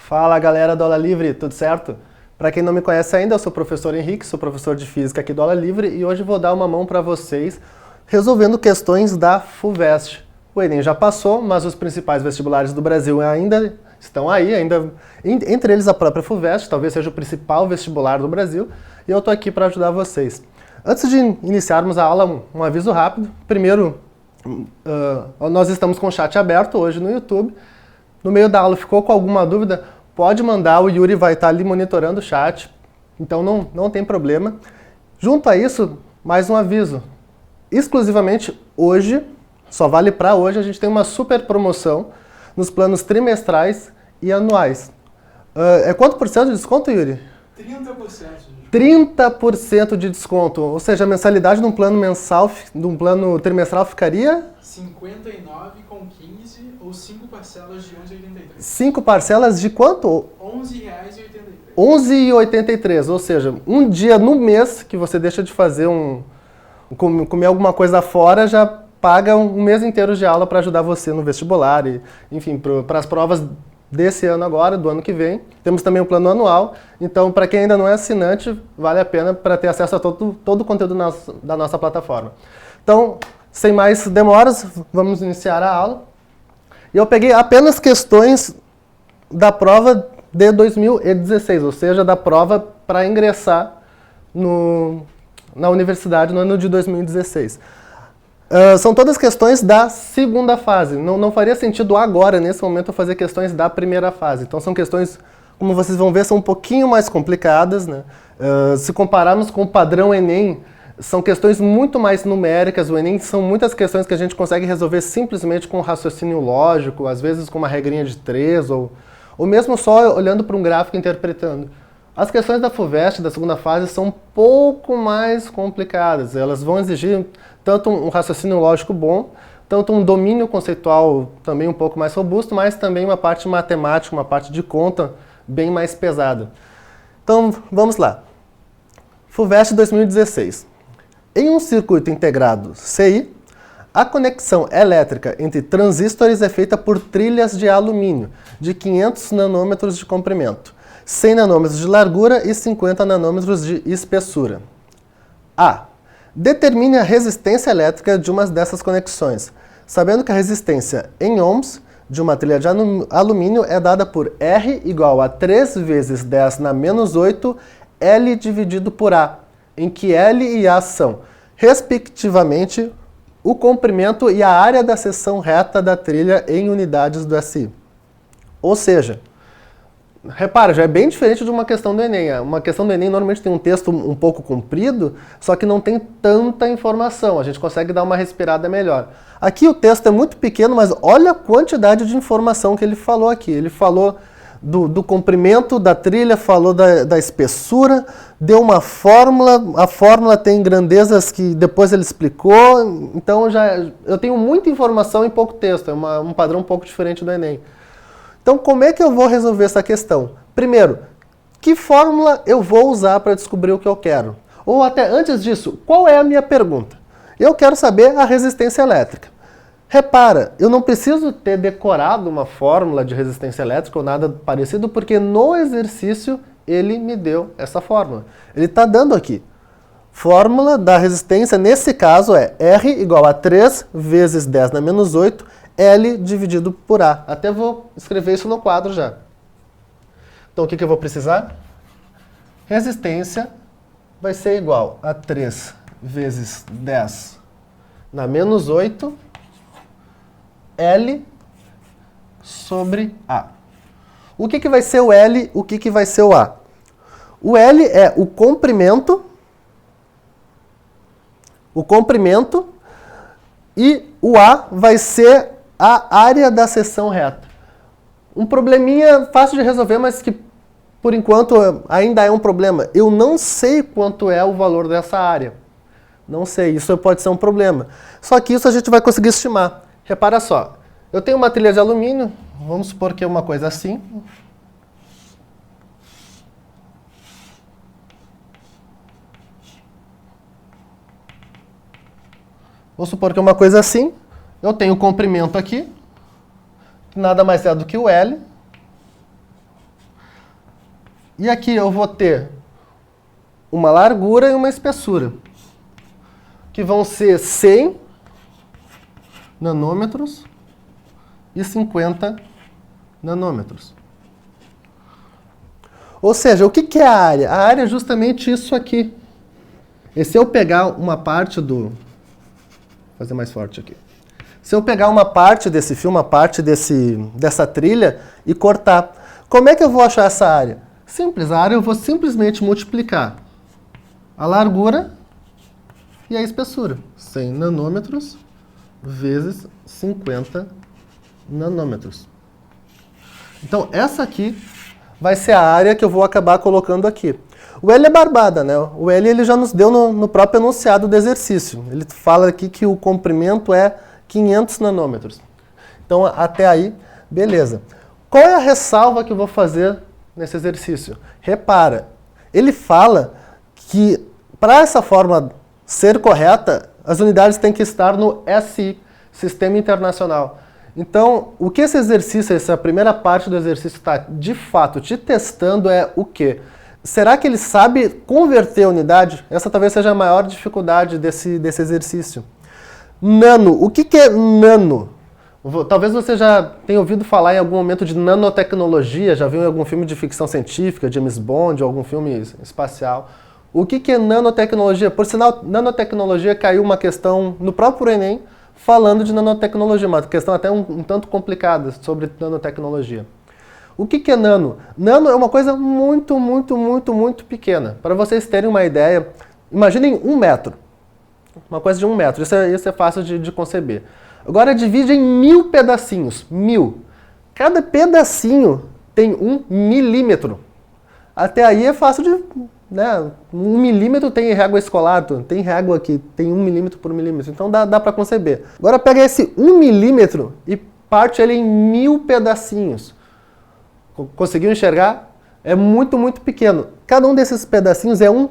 Fala galera do Aula Livre, tudo certo? Para quem não me conhece ainda, eu sou o professor Henrique, sou professor de Física aqui do Aula Livre e hoje vou dar uma mão para vocês resolvendo questões da FUVEST. O Enem já passou, mas os principais vestibulares do Brasil ainda estão aí, entre eles a própria FUVEST, talvez seja o principal vestibular do Brasil, e eu estou aqui para ajudar vocês. Antes de iniciarmos a aula, um aviso rápido. Primeiro, nós estamos com o chat aberto hoje no YouTube. No meio da aula ficou com alguma dúvida, pode mandar, o Yuri vai estar ali monitorando o chat, então não tem problema. Junto a isso, mais um aviso. Exclusivamente hoje, só vale para hoje, a gente tem uma super promoção nos planos trimestrais e anuais. É quanto por cento de desconto, Yuri? 30%. 30% de desconto, ou seja, a mensalidade de um plano mensal, de um plano trimestral ficaria? 59,15 ou 5 parcelas de 11,83. 5 parcelas de quanto? R$ 11,83. 11,83, ou seja, um dia no mês que você deixa de fazer comer alguma coisa fora, já paga um mês inteiro de aula para ajudar você no vestibular e, enfim, para as provas desse ano agora, do ano que vem. Temos também o plano anual, então para quem ainda não é assinante, vale a pena para ter acesso a todo o conteúdo da nossa plataforma. Então, sem mais demoras, vamos iniciar a aula. E eu peguei apenas questões da prova de 2016, ou seja, da prova para ingressar na universidade no ano de 2016. São todas questões da segunda fase. Não faria sentido agora, nesse momento, eu fazer questões da primeira fase. Então são questões, como vocês vão ver, são um pouquinho mais complicadas, né? Se compararmos com o padrão Enem, são questões muito mais numéricas. O Enem são muitas questões que a gente consegue resolver simplesmente com raciocínio lógico, às vezes com uma regrinha de 3, ou mesmo só olhando para um gráfico e interpretando. As questões da FUVEST, da segunda fase, são um pouco mais complicadas. Elas vão exigir tanto um raciocínio lógico bom, tanto um domínio conceitual também um pouco mais robusto, mas também uma parte matemática, uma parte de conta bem mais pesada. Então, vamos lá. FUVEST 2016. Em um circuito integrado CI, a conexão elétrica entre transistores é feita por trilhas de alumínio de 500 nanômetros de comprimento, 100 nanômetros de largura e 50 nanômetros de espessura. A. Determine a resistência elétrica de uma dessas conexões, sabendo que a resistência em ohms de uma trilha de alumínio é dada por R igual a 3 vezes 10 na menos 8 L dividido por A, em que L e A são, respectivamente, o comprimento e a área da seção reta da trilha em unidades do SI. Ou seja, repara, já é bem diferente de uma questão do Enem. Uma questão do Enem normalmente tem um texto um pouco comprido, só que não tem tanta informação. A gente consegue dar uma respirada melhor. Aqui o texto é muito pequeno, mas olha a quantidade de informação que ele falou aqui. Ele falou do comprimento da trilha, falou da espessura, deu uma fórmula, a fórmula tem grandezas que depois ele explicou, então eu tenho muita informação em pouco texto, é um padrão um pouco diferente do Enem. Então como é que eu vou resolver essa questão? Primeiro, que fórmula eu vou usar para descobrir o que eu quero? Ou até antes disso, qual é a minha pergunta? Eu quero saber a resistência elétrica. Repara, eu não preciso ter decorado uma fórmula de resistência elétrica ou nada parecido, porque no exercício ele me deu essa fórmula. Ele está dando aqui. Fórmula da resistência, nesse caso, é R igual a 3 vezes 10 na menos 8, L dividido por A. Até vou escrever isso no quadro já. Então o que eu vou precisar? Resistência vai ser igual a 3 vezes 10 na menos 8, L sobre A. O que vai ser o L, o que vai ser o A? O L é o comprimento e o A vai ser a área da seção reta. Um probleminha fácil de resolver, mas que por enquanto ainda é um problema. Eu não sei quanto é o valor dessa área. Não sei, isso pode ser um problema. Só que isso a gente vai conseguir estimar. Repara só, eu tenho uma trilha de alumínio, vamos supor que é uma coisa assim. Vamos supor que é uma coisa assim. Eu tenho o comprimento aqui, que nada mais é do que o L. E aqui eu vou ter uma largura e uma espessura, que vão ser 100 nanômetros e 50 nanômetros. Ou seja, o que é a área? A área é justamente isso aqui. E se eu pegar uma parte do... Vou fazer mais forte aqui. Se eu pegar uma parte desse fio, uma parte dessa trilha e cortar, como é que eu vou achar essa área? Simples, a área eu vou simplesmente multiplicar a largura e a espessura. 100 nanômetros vezes 50 nanômetros. Então, essa aqui vai ser a área que eu vou acabar colocando aqui. O L é barbada, né? O L ele já nos deu no próprio enunciado do exercício. Ele fala aqui que o comprimento é 500 nanômetros. Então, até aí, beleza. Qual é a ressalva que eu vou fazer nesse exercício? Repara, ele fala que para essa fórmula ser correta, as unidades têm que estar no SI, Sistema Internacional. Então, o que esse exercício, essa primeira parte do exercício está de fato te testando é o quê? Será que ele sabe converter a unidade? Essa talvez seja a maior dificuldade desse exercício. Nano, o que é nano? Talvez você já tenha ouvido falar em algum momento de nanotecnologia, já viu em algum filme de ficção científica, James Bond, ou algum filme espacial. O que é nanotecnologia? Por sinal, nanotecnologia caiu uma questão no próprio Enem, falando de nanotecnologia, uma questão até um tanto complicada sobre nanotecnologia. O que é nano? Nano é uma coisa muito, muito, muito, muito pequena. Para vocês terem uma ideia, imaginem 1 metro. Uma coisa de 1 metro, isso é fácil de conceber. Agora divide em 1000 pedacinhos, 1000. Cada pedacinho tem 1 milímetro. Até aí é fácil de... Né? 1 milímetro tem régua escolar, tem régua que tem 1 milímetro por milímetro, então dá para conceber. Agora pega esse 1 milímetro e parte ele em 1000 pedacinhos. Conseguiu enxergar? É muito, muito pequeno. Cada um desses pedacinhos é um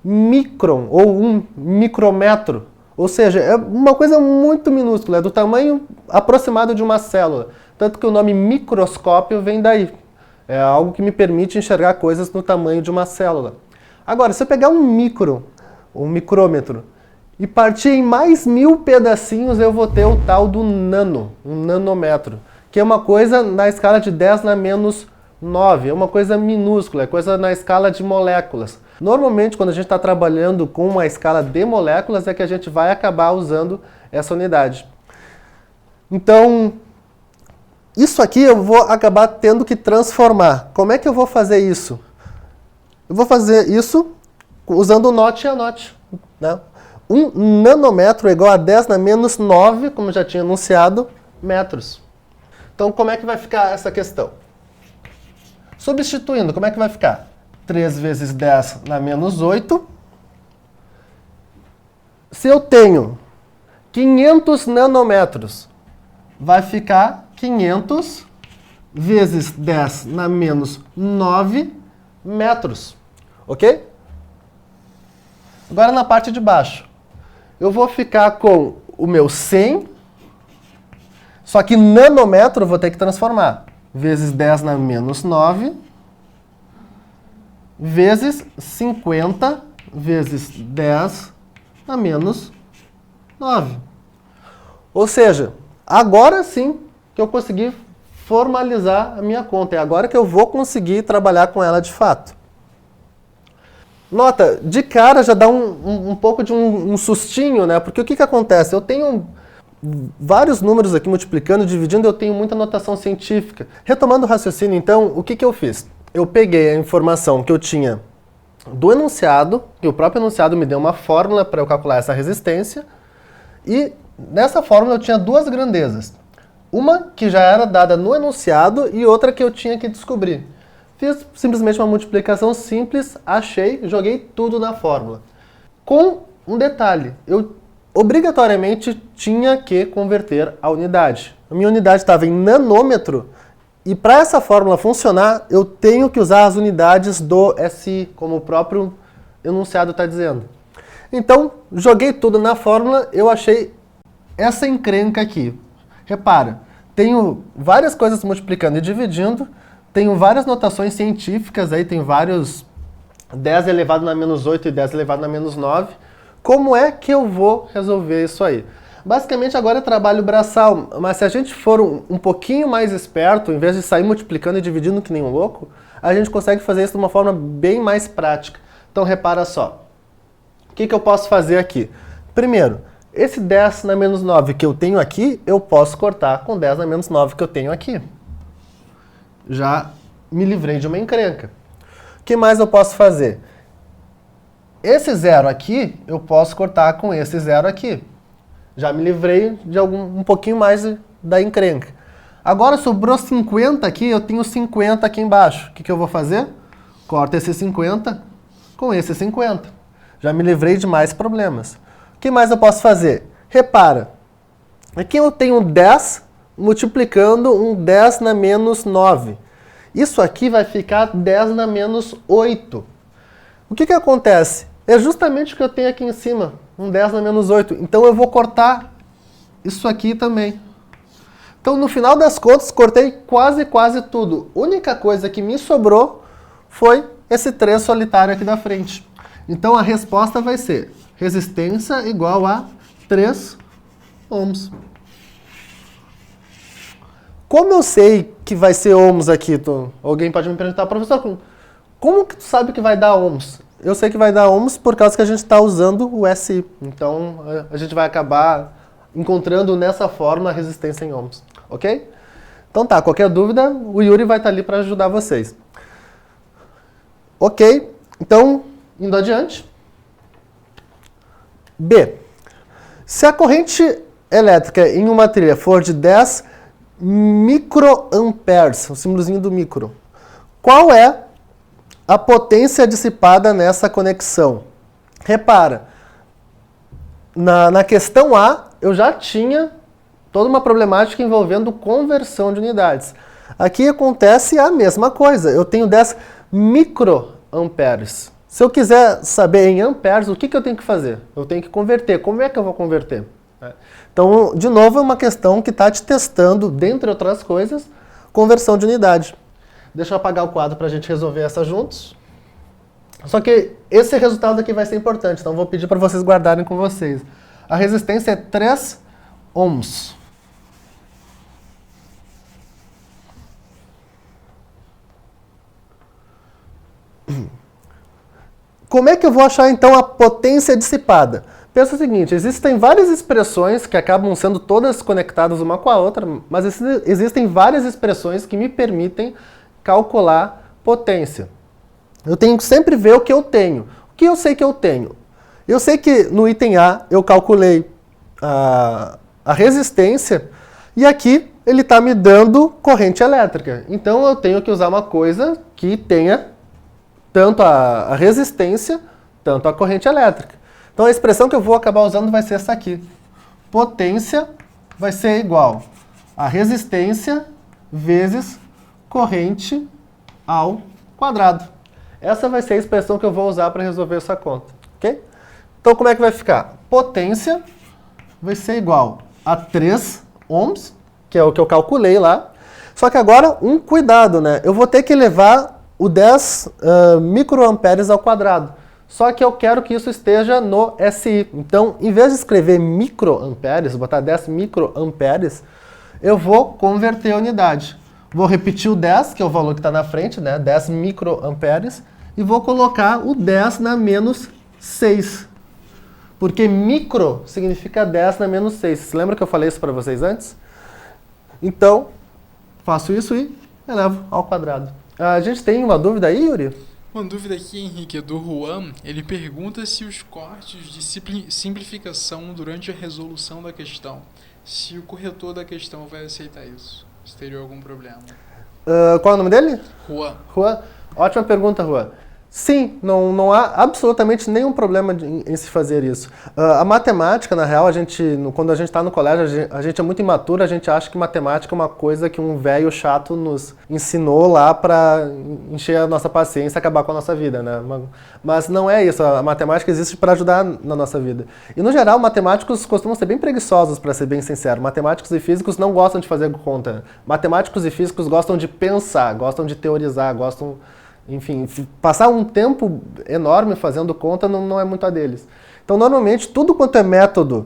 micron, ou um micrômetro. Ou seja, é uma coisa muito minúscula, é do tamanho aproximado de uma célula. Tanto que o nome microscópio vem daí. É algo que me permite enxergar coisas no tamanho de uma célula. Agora, se eu pegar um micrômetro, e partir em mais 1000 pedacinhos, eu vou ter o tal do nano, um nanômetro, que é uma coisa na escala de 10 na menos 9, é uma coisa minúscula, é coisa na escala de moléculas. Normalmente, quando a gente está trabalhando com uma escala de moléculas, é que a gente vai acabar usando essa unidade. Então, isso aqui eu vou acabar tendo que transformar. Como é que eu vou fazer isso? Eu vou fazer isso usando o NOT e a NOT. Né? 1 nanômetro é igual a 10 na menos 9, como já tinha anunciado, metros. Então, como é que vai ficar essa questão? Substituindo, como é que vai ficar? 3 vezes 10 na menos 8. Se eu tenho 500 nanômetros, vai ficar 500 vezes 10 na menos 9 metros. Ok? Agora na parte de baixo. Eu vou ficar com o meu 100, só que nanômetro eu vou ter que transformar. Vezes 10 na menos 9, vezes 50, vezes 10 na menos 9. Ou seja, agora sim que eu consegui formalizar a minha conta. É agora que eu vou conseguir trabalhar com ela de fato. Nota, de cara já dá um pouco de um sustinho, né? Porque o que acontece? Eu tenho vários números aqui multiplicando, dividindo, eu tenho muita notação científica. Retomando o raciocínio, então, o que eu fiz? Eu peguei a informação que eu tinha do enunciado, que o próprio enunciado me deu uma fórmula para eu calcular essa resistência, e nessa fórmula eu tinha duas grandezas. Uma que já era dada no enunciado e outra que eu tinha que descobrir. Fiz simplesmente uma multiplicação simples, achei, joguei tudo na fórmula. Com um detalhe, eu obrigatoriamente tinha que converter a unidade. A minha unidade estava em nanômetro e para essa fórmula funcionar, eu tenho que usar as unidades do SI, como o próprio enunciado está dizendo. Então, joguei tudo na fórmula, eu achei essa encrenca aqui. Repara, tenho várias coisas multiplicando e dividindo, tenho várias notações científicas aí, tem vários 10 elevado na menos 8 e 10 elevado na menos 9. Como é que eu vou resolver isso aí? Basicamente agora é trabalho braçal, mas se a gente for um pouquinho mais esperto, em vez de sair multiplicando e dividindo que nem um louco, a gente consegue fazer isso de uma forma bem mais prática. Então repara só, o que eu posso fazer aqui? Primeiro, esse 10 na menos 9 que eu tenho aqui, eu posso cortar com 10 na menos 9 que eu tenho aqui. Já me livrei de uma encrenca. O que mais eu posso fazer? Esse zero aqui, eu posso cortar com esse zero aqui. Já me livrei de um pouquinho mais da encrenca. Agora sobrou 50 aqui, eu tenho 50 aqui embaixo. O que eu vou fazer? Corto esse 50 com esse 50. Já me livrei de mais problemas. O que mais eu posso fazer? Repara, aqui eu tenho 10 multiplicando um 10 na menos 9. Isso aqui vai ficar 10 na menos 8. O que acontece? É justamente o que eu tenho aqui em cima, um 10 na menos 8. Então eu vou cortar isso aqui também. Então no final das contas, cortei quase tudo. A única coisa que me sobrou foi esse 3 solitário aqui da frente. Então a resposta vai ser resistência igual a 3 ohms. Como eu sei que vai ser ohms aqui? Alguém pode me perguntar, professor, como que tu sabe que vai dar ohms? Eu sei que vai dar ohms por causa que a gente está usando o SI. Então a gente vai acabar encontrando nessa forma a resistência em ohms. Ok? Então tá, qualquer dúvida, o Yuri vai estar ali para ajudar vocês. Ok, então, indo adiante. B. Se a corrente elétrica em uma trilha for de 10 microamperes, o símbolozinho do micro, qual é a potência dissipada nessa conexão? Repara, na questão A, eu já tinha toda uma problemática envolvendo conversão de unidades. Aqui acontece a mesma coisa. Eu tenho 10 microamperes. Se eu quiser saber em amperes, o que eu tenho que fazer? Eu tenho que converter. Como é que eu vou converter? Então, de novo, é uma questão que está te testando, dentre outras coisas, conversão de unidade. Deixa eu apagar o quadro para a gente resolver essa juntos. Só que esse resultado aqui vai ser importante, então vou pedir para vocês guardarem com vocês. A resistência é 3 ohms. Como é que eu vou achar, então, a potência dissipada? Pensa o seguinte, existem várias expressões que acabam sendo todas conectadas uma com a outra, mas existem várias expressões que me permitem calcular potência. Eu tenho que sempre ver o que eu tenho. O que eu sei que eu tenho? Eu sei que no item A eu calculei a resistência e aqui ele está me dando corrente elétrica. Então eu tenho que usar uma coisa que tenha tanto a resistência, tanto a corrente elétrica. Então a expressão que eu vou acabar usando vai ser essa aqui. Potência vai ser igual a resistência vezes corrente ao quadrado. Essa vai ser a expressão que eu vou usar para resolver essa conta. Ok? Então como é que vai ficar? Potência vai ser igual a 3 ohms, que é o que eu calculei lá. Só que agora, um cuidado, né? Eu vou ter que levar o 10 microamperes ao quadrado. Só que eu quero que isso esteja no SI. Então, em vez de escrever microamperes, botar 10 microamperes, eu vou converter a unidade. Vou repetir o 10, que é o valor que está na frente, né? 10 microamperes, e vou colocar o 10 na menos 6. Porque micro significa 10 na menos 6. Você lembra que eu falei isso para vocês antes? Então, faço isso e elevo ao quadrado. A gente tem uma dúvida aí, Yuri? Uma dúvida aqui, Henrique, é do Juan. Ele pergunta se os cortes de simplificação durante a resolução da questão, se o corretor da questão vai aceitar isso. Se teria algum problema. Qual é o nome dele? Juan. Juan. Ótima pergunta, Juan. Sim, não há absolutamente nenhum problema em se fazer isso. A matemática, na real, quando a gente está no colégio, a gente é muito imaturo, a gente acha que matemática é uma coisa que um velho chato nos ensinou lá para encher a nossa paciência e acabar com a nossa vida, né? Mas não é isso, a matemática existe para ajudar na nossa vida. E, no geral, matemáticos costumam ser bem preguiçosos, para ser bem sincero. Matemáticos e físicos não gostam de fazer conta. Matemáticos e físicos gostam de pensar, gostam de teorizar, gostam... Enfim, passar um tempo enorme fazendo conta não é muito a deles. Então, normalmente, tudo quanto é método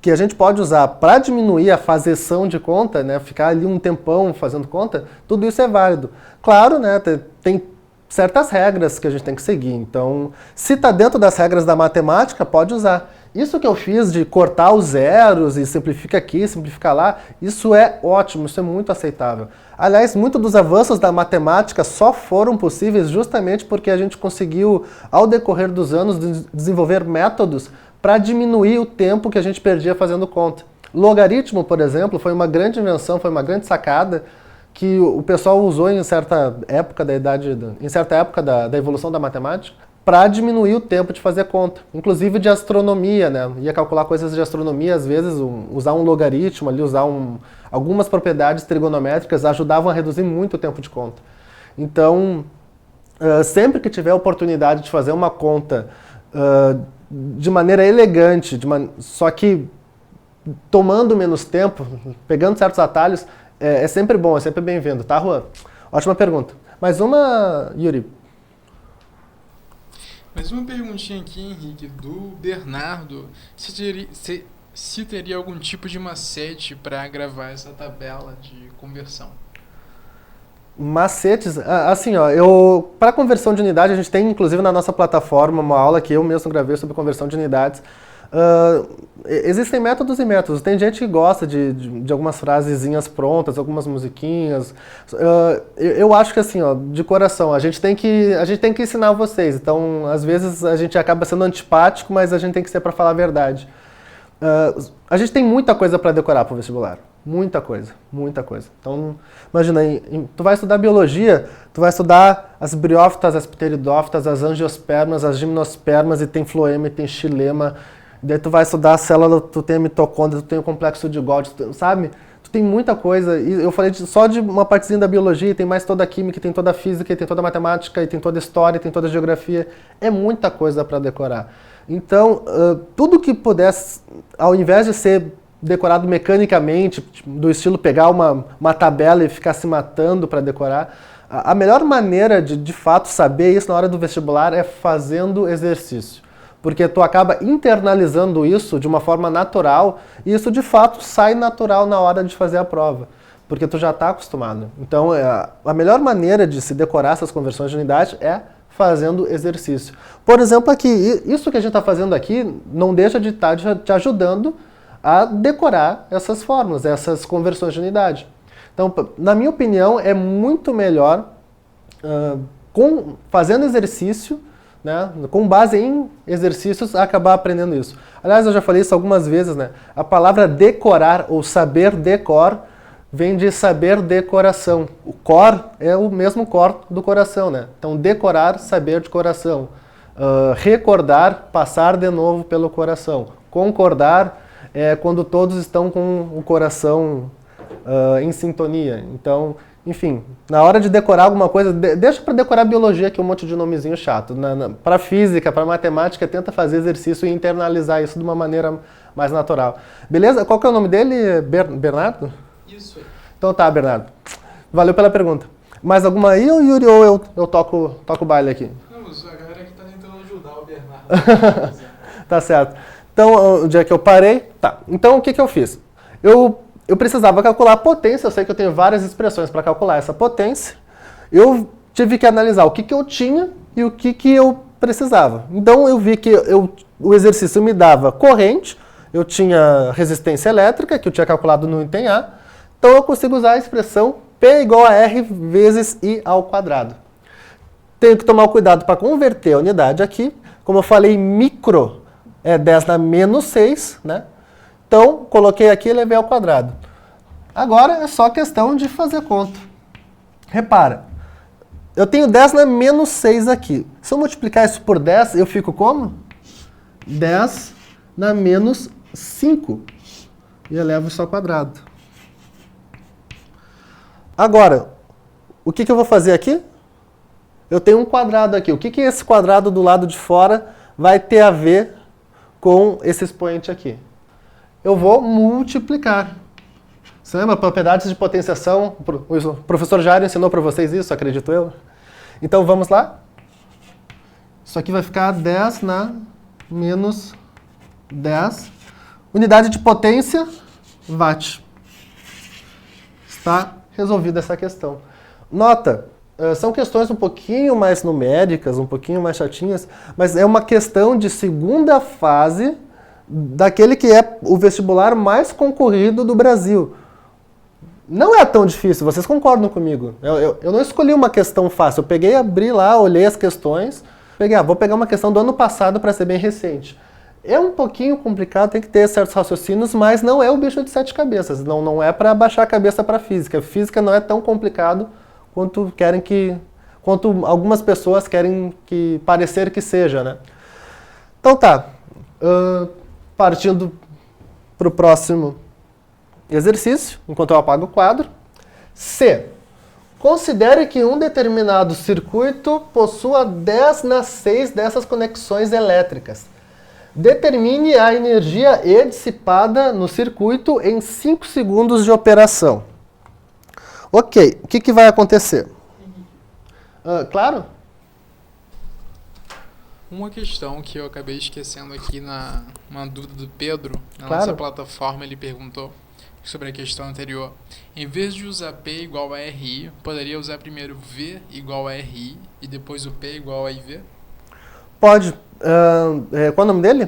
que a gente pode usar para diminuir a fazeção de conta, né, ficar ali um tempão fazendo conta, tudo isso é válido. Claro, né, tem certas regras que a gente tem que seguir. Então, se está dentro das regras da matemática, pode usar. Isso que eu fiz de cortar os zeros e simplifica aqui, simplifica lá, isso é ótimo, isso é muito aceitável. Aliás, muitos dos avanços da matemática só foram possíveis justamente porque a gente conseguiu, ao decorrer dos anos, desenvolver métodos para diminuir o tempo que a gente perdia fazendo conta. Logaritmo, por exemplo, foi uma grande invenção, foi uma grande sacada que o pessoal usou em certa época da evolução da matemática, para diminuir o tempo de fazer conta, inclusive de astronomia, né? Ia calcular coisas de astronomia, às vezes usar um logaritmo ali, usar algumas propriedades trigonométricas ajudavam a reduzir muito o tempo de conta. Então, sempre que tiver a oportunidade de fazer uma conta de maneira elegante, só que tomando menos tempo, pegando certos atalhos, é sempre bom, é sempre bem-vindo, tá, Juan? Ótima pergunta. Mais uma, Yuri? Mais uma perguntinha aqui, Henrique, do Bernardo. Se teria algum tipo de macete para gravar essa tabela de conversão? Macetes? Assim, ó, para conversão de unidade, a gente tem, inclusive, na nossa plataforma, uma aula que eu mesmo gravei sobre conversão de unidades. Existem métodos e métodos. Tem gente que gosta de algumas frasezinhas prontas, algumas musiquinhas. Eu acho que assim, ó, de coração, a gente tem que ensinar vocês. Então, às vezes a gente acaba sendo antipático, mas a gente tem que ser para falar a verdade. A gente tem muita coisa para decorar para o vestibular. Muita coisa, muita coisa. Então, imagina, tu vai estudar biologia, tu vai estudar as briófitas, as pteridófitas, as angiospermas, as gimnospermas, e tem floema, e tem xilema. Daí tu vai estudar a célula, tu tem a mitocôndria, tu tem o complexo de Golgi, sabe? Tu tem muita coisa. E eu falei só de uma partezinha da biologia, tem mais toda a química, tem toda a física, tem toda a matemática, e tem toda a história, tem toda a geografia. É muita coisa para decorar. Então, tudo que pudesse, ao invés de ser decorado mecanicamente, do estilo pegar uma tabela e ficar se matando para decorar, a melhor maneira de fato saber isso na hora do vestibular é fazendo exercício. Porque tu acaba internalizando isso de uma forma natural e isso de fato sai natural na hora de fazer a prova. Porque tu já está acostumado. Então, a melhor maneira de se decorar essas conversões de unidade é fazendo exercício. Por exemplo, aqui, isso que a gente está fazendo aqui não deixa de estar te ajudando a decorar essas fórmulas, essas conversões de unidade. Então, na minha opinião, é muito melhor fazendo exercício, né, com base em exercícios, acabar aprendendo isso. Aliás, eu já falei isso algumas vezes, né? A palavra decorar ou saber decor vem de saber decoração. O cor é o mesmo cor do coração, né? Então, decorar, saber de coração. Recordar, passar de novo pelo coração. Concordar é quando todos estão com o coração em sintonia. Então, enfim, na hora de decorar alguma coisa, deixa para decorar biologia, que é um monte de nomezinho chato. Para física, para matemática, tenta fazer exercício e internalizar isso de uma maneira mais natural. Beleza? Qual que é o nome dele? Bernardo? Isso aí. Então tá, Bernardo. Valeu pela pergunta. Mais alguma aí, ou Yuri, ou eu toco o baile aqui? Não, a galera que tá tentando ajudar o Bernardo. Tá certo. Então, onde é que eu parei? Tá. Então, o que eu fiz? Eu precisava calcular a potência, eu sei que eu tenho várias expressões para calcular essa potência. Eu tive que analisar o que eu tinha e o que eu precisava. Então eu vi que o exercício me dava corrente, eu tinha resistência elétrica, que eu tinha calculado no item A, então eu consigo usar a expressão P igual a R vezes I ao quadrado. Tenho que tomar o cuidado para converter a unidade aqui. Como eu falei, micro é 10 na menos 6, né? Então, coloquei aqui e levei ao quadrado. Agora é só questão de fazer conta. Repara, Eu tenho 10 na menos 6 aqui. Se eu multiplicar isso por 10, eu fico como? 10 na menos 5. E elevo isso ao quadrado. Agora, o que eu vou fazer aqui? Eu tenho um quadrado aqui. O que esse quadrado do lado de fora vai ter a ver com esse expoente aqui? Eu vou multiplicar. Você lembra propriedades de potenciação? O professor Jairo ensinou para vocês isso, acredito eu. Então vamos lá? Isso aqui vai ficar 10 na menos 10. Unidade de potência, watt. Está resolvida essa questão. Nota, são questões um pouquinho mais numéricas, um pouquinho mais chatinhas, mas é uma questão de segunda fase daquele que é o vestibular mais concorrido do Brasil. Não é tão difícil, vocês concordam comigo. Eu não escolhi uma questão fácil, eu peguei, abri lá, olhei as questões, vou pegar uma questão do ano passado para ser bem recente. É um pouquinho complicado, tem que ter certos raciocínios, mas não é o bicho de 7 cabeças, não é para baixar a cabeça para física. Física não é tão complicado quanto algumas pessoas querem parecer que seja, né? Então tá, partindo para o próximo exercício, enquanto eu apago o quadro. C. Considere que um determinado circuito possua 10 na 6 dessas conexões elétricas. Determine a energia E dissipada no circuito em 5 segundos de operação. Ok, o que vai acontecer? Claro? Uma questão que eu acabei esquecendo aqui uma dúvida do Pedro, na Claro. nossa plataforma, ele perguntou sobre a questão anterior. Em vez de usar P igual a RI, poderia usar primeiro V igual a RI e depois o P igual a IV? Pode. Qual é o nome dele?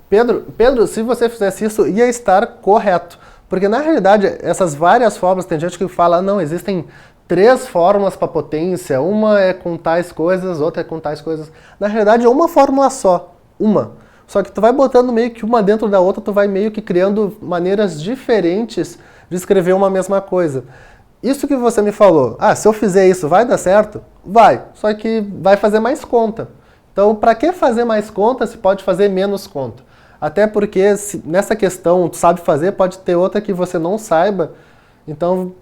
Pedro. Pedro, se você fizesse isso, ia estar correto. Porque, na realidade, essas várias fórmulas, tem gente que fala, não, existem 3 fórmulas para potência, uma é com tais coisas, outra é com tais coisas. Na realidade, é uma fórmula só. Uma. Só que tu vai botando meio que uma dentro da outra, tu vai meio que criando maneiras diferentes de escrever uma mesma coisa. Isso que você me falou, se eu fizer isso, vai dar certo? Vai, só que vai fazer mais conta. Então, para que fazer mais conta se pode fazer menos conta? Até porque nessa questão tu sabe fazer, pode ter outra que você não saiba, então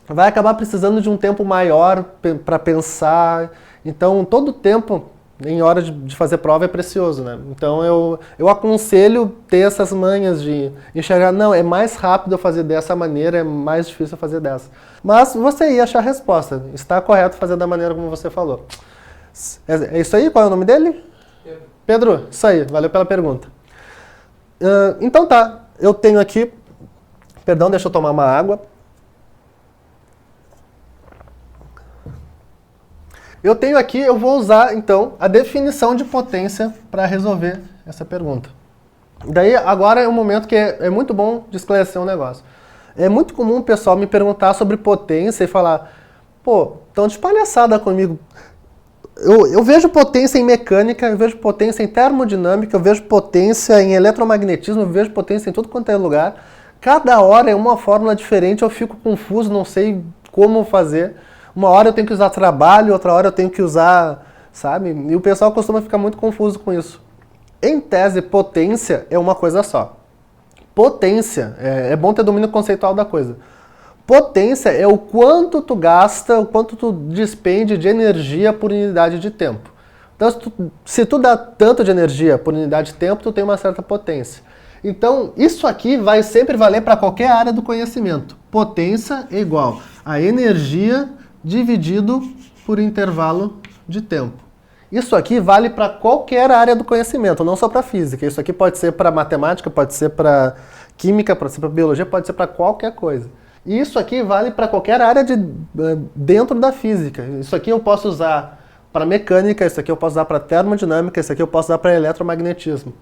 vai acabar precisando de um tempo maior para pensar. Então, todo tempo em hora de fazer prova é precioso, né? Então eu aconselho ter essas manhas de enxergar, não, é mais rápido eu fazer dessa maneira, é mais difícil eu fazer dessa. Mas você ia achar a resposta, está correto fazer da maneira como você falou. É isso aí? Qual é o nome dele? Pedro, isso aí, valeu pela pergunta. Então tá, eu tenho aqui, perdão, deixa eu tomar uma água. Eu tenho aqui, eu vou usar, então, a definição de potência para resolver essa pergunta. Daí, agora é um momento que é muito bom de esclarecer um negócio. É muito comum o pessoal me perguntar sobre potência e falar, pô, tão de palhaçada comigo. Eu vejo potência em mecânica, eu vejo potência em termodinâmica, eu vejo potência em eletromagnetismo, eu vejo potência em tudo quanto é lugar. Cada hora é uma fórmula diferente, eu fico confuso, não sei como fazer. Uma hora eu tenho que usar trabalho, outra hora eu tenho que usar, sabe? E o pessoal costuma ficar muito confuso com isso. Em tese, potência é uma coisa só. Potência, é bom ter domínio conceitual da coisa. Potência é o quanto tu gasta, o quanto tu despende de energia por unidade de tempo. Então, se tu dá tanto de energia por unidade de tempo, tu tem uma certa potência. Então, isso aqui vai sempre valer para qualquer área do conhecimento. Potência é igual a energia dividido por intervalo de tempo. Isso aqui vale para qualquer área do conhecimento, não só para física. Isso aqui pode ser para matemática, pode ser para química, pode ser para biologia, pode ser para qualquer coisa. E isso aqui vale para qualquer área dentro da física. Isso aqui eu posso usar para mecânica, isso aqui eu posso usar para termodinâmica, isso aqui eu posso usar para eletromagnetismo.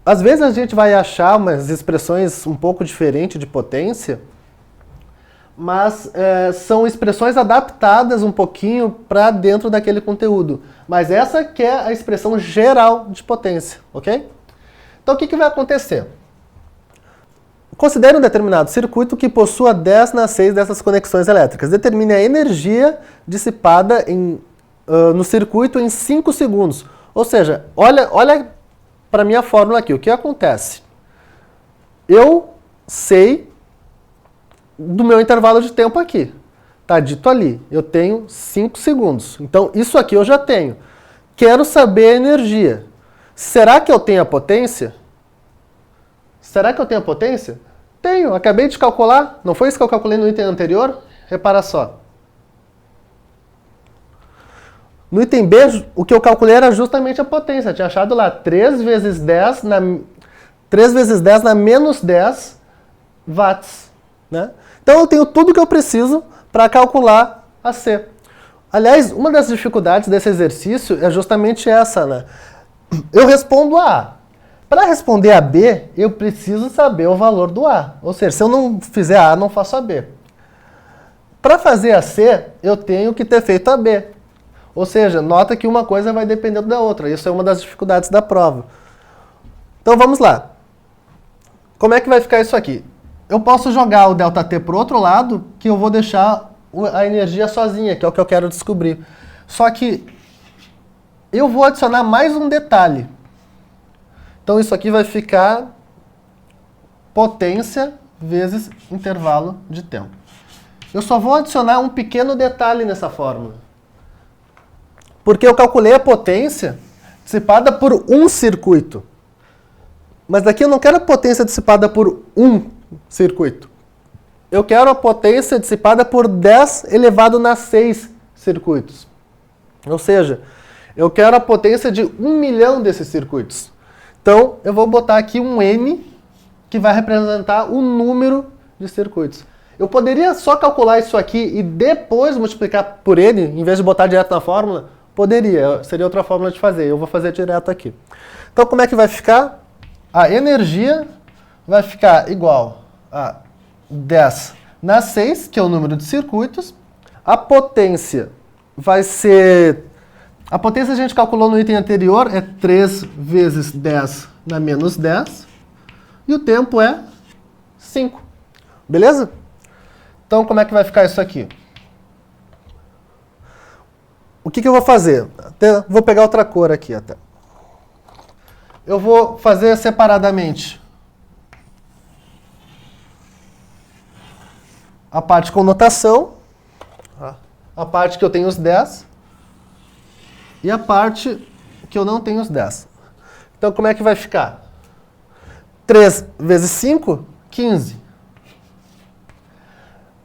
Às vezes a gente vai achar umas expressões um pouco diferentes de potência, mas são expressões adaptadas um pouquinho para dentro daquele conteúdo. Mas essa que é a expressão geral de potência, ok? Então o que vai acontecer? considere um determinado circuito que possua 10 na 6 dessas conexões elétricas. Determine a energia dissipada no circuito em 5 segundos. Ou seja, olha para a minha fórmula aqui. O que acontece? Eu sei do meu intervalo de tempo aqui. Está dito ali. Eu tenho 5 segundos. Então, isso aqui eu já tenho. Quero saber a energia. Será que eu tenho a potência? Será que eu tenho a potência? Tenho. Acabei de calcular. Não foi isso que eu calculei no item anterior? Repara só. No item B, o que eu calculei era justamente a potência. Eu tinha achado lá 3 vezes 10 na menos 10 watts. Né? Então eu tenho tudo que eu preciso para calcular a C. Aliás, uma das dificuldades desse exercício é justamente essa. Né? Eu respondo a A. Para responder a B, eu preciso saber o valor do A. Ou seja, se eu não fizer a A, não faço a B. Para fazer a C, eu tenho que ter feito a B. Ou seja, nota que uma coisa vai dependendo da outra. Isso é uma das dificuldades da prova. Então vamos lá. Como é que vai ficar isso aqui? Eu posso jogar o ΔT para o outro lado, que eu vou deixar a energia sozinha, que é o que eu quero descobrir. Só que eu vou adicionar mais um detalhe. Então isso aqui vai ficar potência vezes intervalo de tempo. Eu só vou adicionar um pequeno detalhe nessa fórmula. Porque eu calculei a potência dissipada por um circuito. Mas daqui eu não quero a potência dissipada por um circuito. Eu quero a potência dissipada por 10 elevado a 6 circuitos. Ou seja, eu quero a potência de 1 milhão desses circuitos. Então, eu vou botar aqui um N, que vai representar o número de circuitos. Eu poderia só calcular isso aqui e depois multiplicar por N, em vez de botar direto na fórmula? Poderia, seria outra fórmula de fazer. Eu vou fazer direto aqui. Então, como é que vai ficar? A energia vai ficar igual a 10 na 6, que é o número de circuitos. A potência vai ser... A potência a gente calculou no item anterior, é 3 vezes 10 na menos 10. E o tempo é 5. Beleza? Então, como é que vai ficar isso aqui? O que eu vou fazer? Vou pegar outra cor aqui até. Eu vou fazer separadamente a parte com notação, a parte que eu tenho os 10 e a parte que eu não tenho os 10. Então, como é que vai ficar? 3 vezes 5, 15.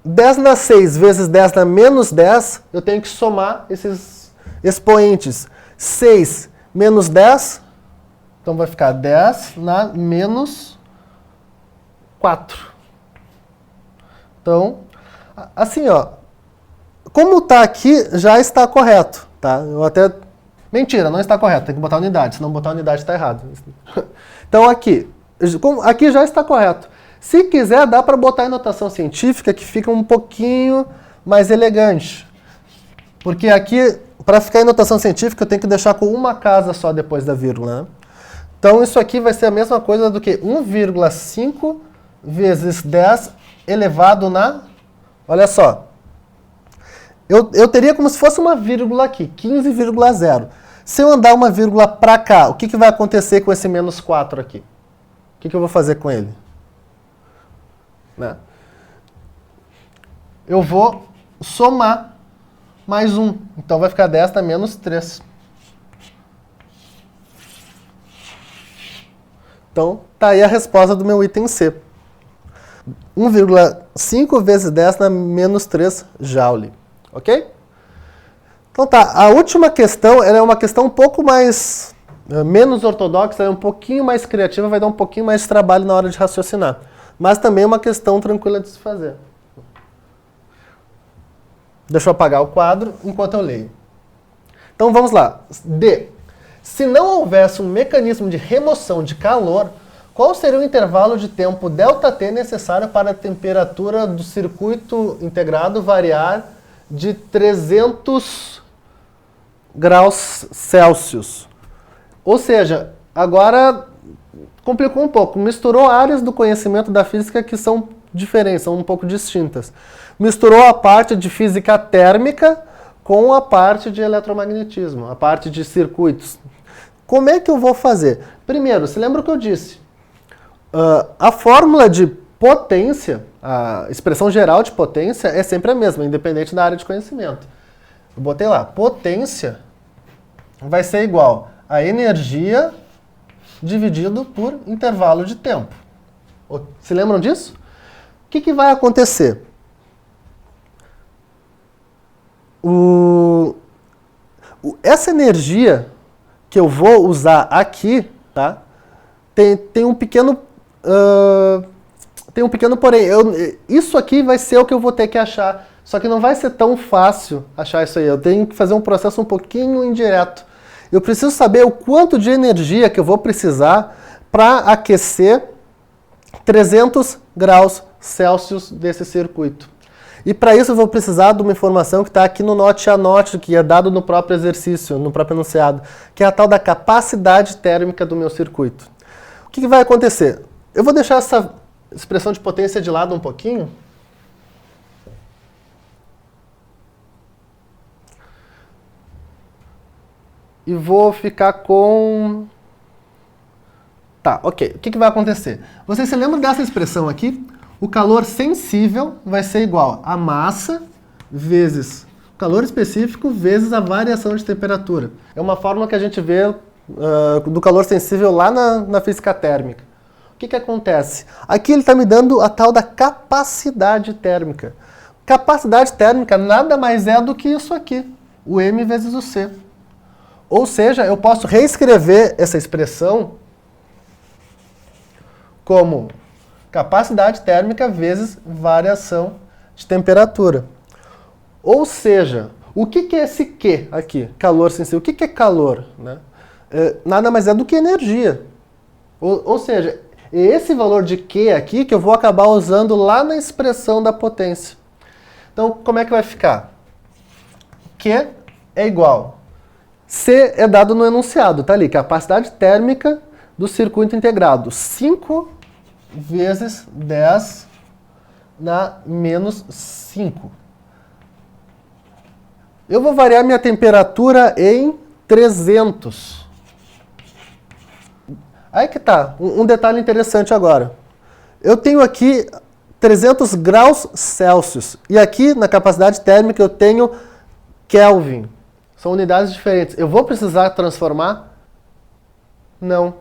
10 na 6 vezes 10 na menos 10, eu tenho que somar esses expoentes. 6 menos 10, então vai ficar 10 na menos 4. Então, assim, ó, como está aqui, já está correto, tá? Eu até... Mentira, não está correto, tem que botar unidade, se não botar unidade está errado. Então aqui já está correto. Se quiser, dá para botar em notação científica, que fica um pouquinho mais elegante. Porque aqui, para ficar em notação científica, eu tenho que deixar com uma casa só depois da vírgula. Né? Então, isso aqui vai ser a mesma coisa do que 1,5 vezes 10 elevado na... Olha só. Eu teria como se fosse uma vírgula aqui, 15,0. Se eu andar uma vírgula para cá, o que vai acontecer com esse menos 4 aqui? O que eu vou fazer com ele? Né? Eu vou somar mais 1. Então vai ficar 10 na menos 3. Então, tá aí a resposta do meu item C. 1,5 vezes 10 na menos 3 Joule. Ok? Então tá, a última questão, ela é uma questão um pouco mais... menos ortodoxa, ela é um pouquinho mais criativa, vai dar um pouquinho mais de trabalho na hora de raciocinar. Mas também é uma questão tranquila de se fazer. Deixa eu apagar o quadro enquanto eu leio. Então vamos lá. D. Se não houvesse um mecanismo de remoção de calor, qual seria o intervalo de tempo ΔT necessário para a temperatura do circuito integrado variar de 300 graus Celsius? Ou seja, agora complicou um pouco. Misturou áreas do conhecimento da física que são diferentes, são um pouco distintas. Misturou a parte de física térmica com a parte de eletromagnetismo, a parte de circuitos. Como é que eu vou fazer? Primeiro, se lembra o que eu disse? A fórmula de potência, a expressão geral de potência é sempre a mesma, independente da área de conhecimento. Eu botei lá, potência vai ser igual a energia dividido por intervalo de tempo. Se lembram disso? O que vai acontecer? Essa energia que eu vou usar aqui, tá? Tem um pequeno porém. Isso aqui vai ser o que eu vou ter que achar. Só que não vai ser tão fácil achar isso aí. Eu tenho que fazer um processo um pouquinho indireto. Eu preciso saber o quanto de energia que eu vou precisar para aquecer 300 graus Celsius desse circuito. E para isso eu vou precisar de uma informação que está aqui no note a note, que é dado no próprio exercício, no próprio enunciado, que é a tal da capacidade térmica do meu circuito. O que vai acontecer? Eu vou deixar essa expressão de potência de lado um pouquinho. E vou ficar com... Tá, ok. O que vai acontecer? Vocês se lembram dessa expressão aqui? O calor sensível vai ser igual a massa vezes o calor específico vezes a variação de temperatura. É uma fórmula que a gente vê do calor sensível lá na física térmica. O que acontece? Aqui ele está me dando a tal da capacidade térmica. Capacidade térmica nada mais é do que isso aqui, o M vezes o C. Ou seja, eu posso reescrever essa expressão como capacidade térmica vezes variação de temperatura. Ou seja, o que é esse Q aqui? Calor sensível. O que é calor? Né? Nada mais é do que energia. Ou seja, é esse valor de Q aqui que eu vou acabar usando lá na expressão da potência. Então, como é que vai ficar? Q é igual. C é dado no enunciado, tá ali. Capacidade térmica do circuito integrado. 5 vezes 10 na menos 5. Eu vou variar minha temperatura em 300. Aí que tá, um detalhe interessante agora. Eu tenho aqui 300 graus Celsius. E aqui, na capacidade térmica, eu tenho Kelvin. São unidades diferentes. Eu vou precisar transformar? Não.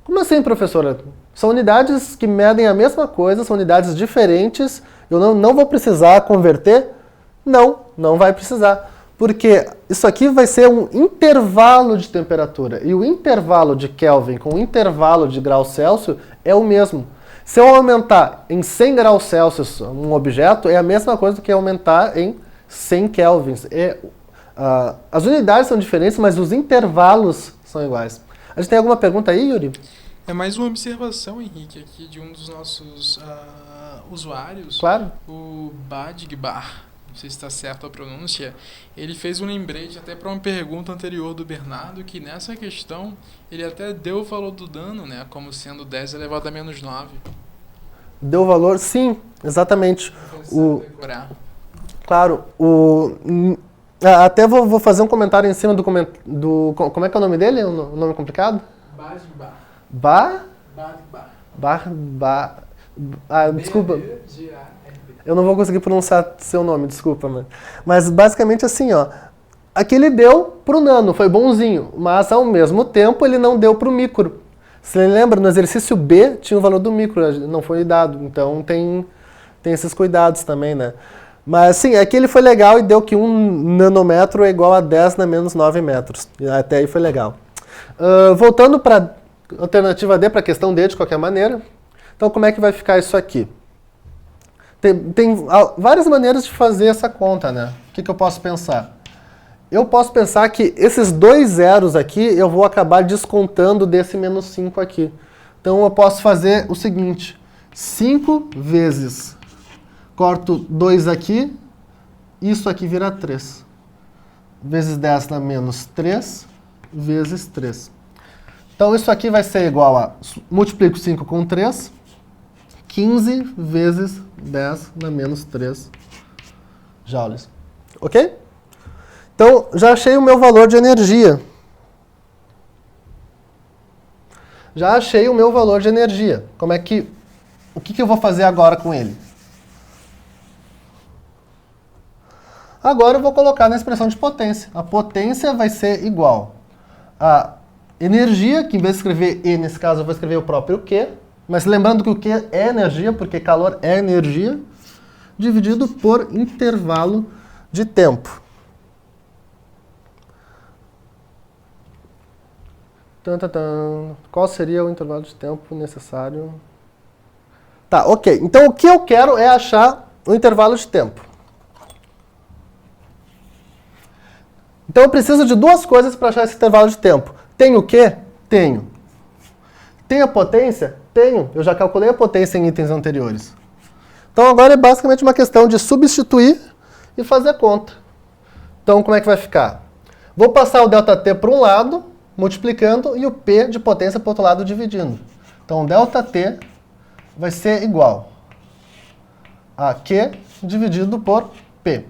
Como assim, professora? São unidades que medem a mesma coisa, são unidades diferentes. Eu não vou precisar converter? Não vai precisar. Porque isso aqui vai ser um intervalo de temperatura. E o intervalo de Kelvin com o intervalo de grau Celsius é o mesmo. Se eu aumentar em 100 graus Celsius um objeto, é a mesma coisa do que aumentar em 100 kelvins. As unidades são diferentes, mas os intervalos são iguais. A gente tem alguma pergunta aí, Yuri? É mais uma observação, Henrique, aqui de um dos nossos usuários. Claro. O Badigbar, não sei se está certo a pronúncia. Ele fez um lembrete até para uma pergunta anterior do Bernardo, que nessa questão ele até deu o valor do dano, né, como sendo 10 elevado a menos 9. Deu o valor? Sim, exatamente. Claro, até vou fazer um comentário em cima do... Como é que é o nome dele? O nome complicado? Desculpa. Eu não vou conseguir pronunciar seu nome, desculpa. Mas basicamente assim, ó. Aqui ele deu pro nano, foi bonzinho. Mas ao mesmo tempo ele não deu pro micro. Você lembra? No exercício B tinha o valor do micro, não foi dado. Então tem esses cuidados também, né? Mas sim, aqui ele foi legal e deu que 1 nanômetro é igual a 10 na menos 9 metros. E até aí foi legal. Voltando para alternativa D, para a questão D de qualquer maneira. Então como é que vai ficar isso aqui? Tem várias maneiras de fazer essa conta, né? O que eu posso pensar? Eu posso pensar que esses 2 zeros aqui eu vou acabar descontando desse menos 5 aqui. Então eu posso fazer o seguinte. 5 vezes... Corto 2 aqui, isso aqui vira 3. Vezes 10 na menos 3, vezes 3. Então isso aqui vai ser igual a, multiplico 5 com 3, 15 vezes 10 na menos 3 joules. Ok? Então já achei o meu valor de energia. Já achei o meu valor de energia. O que eu vou fazer agora com ele? Agora eu vou colocar na expressão de potência. A potência vai ser igual a energia, que em vez de escrever E nesse caso eu vou escrever o próprio Q, mas lembrando que o Q é energia, porque calor é energia, dividido por intervalo de tempo. Qual seria o intervalo de tempo necessário? Tá, ok. Então o que eu quero é achar o intervalo de tempo. Então eu preciso de duas coisas para achar esse intervalo de tempo. Tenho o quê? Tenho. Tenho a potência? Tenho. Eu já calculei a potência em itens anteriores. Então agora é basicamente uma questão de substituir e fazer conta. Então como é que vai ficar? Vou passar o ΔT para um lado, multiplicando, e o P de potência para o outro lado dividindo. Então ΔT vai ser igual a Q dividido por P.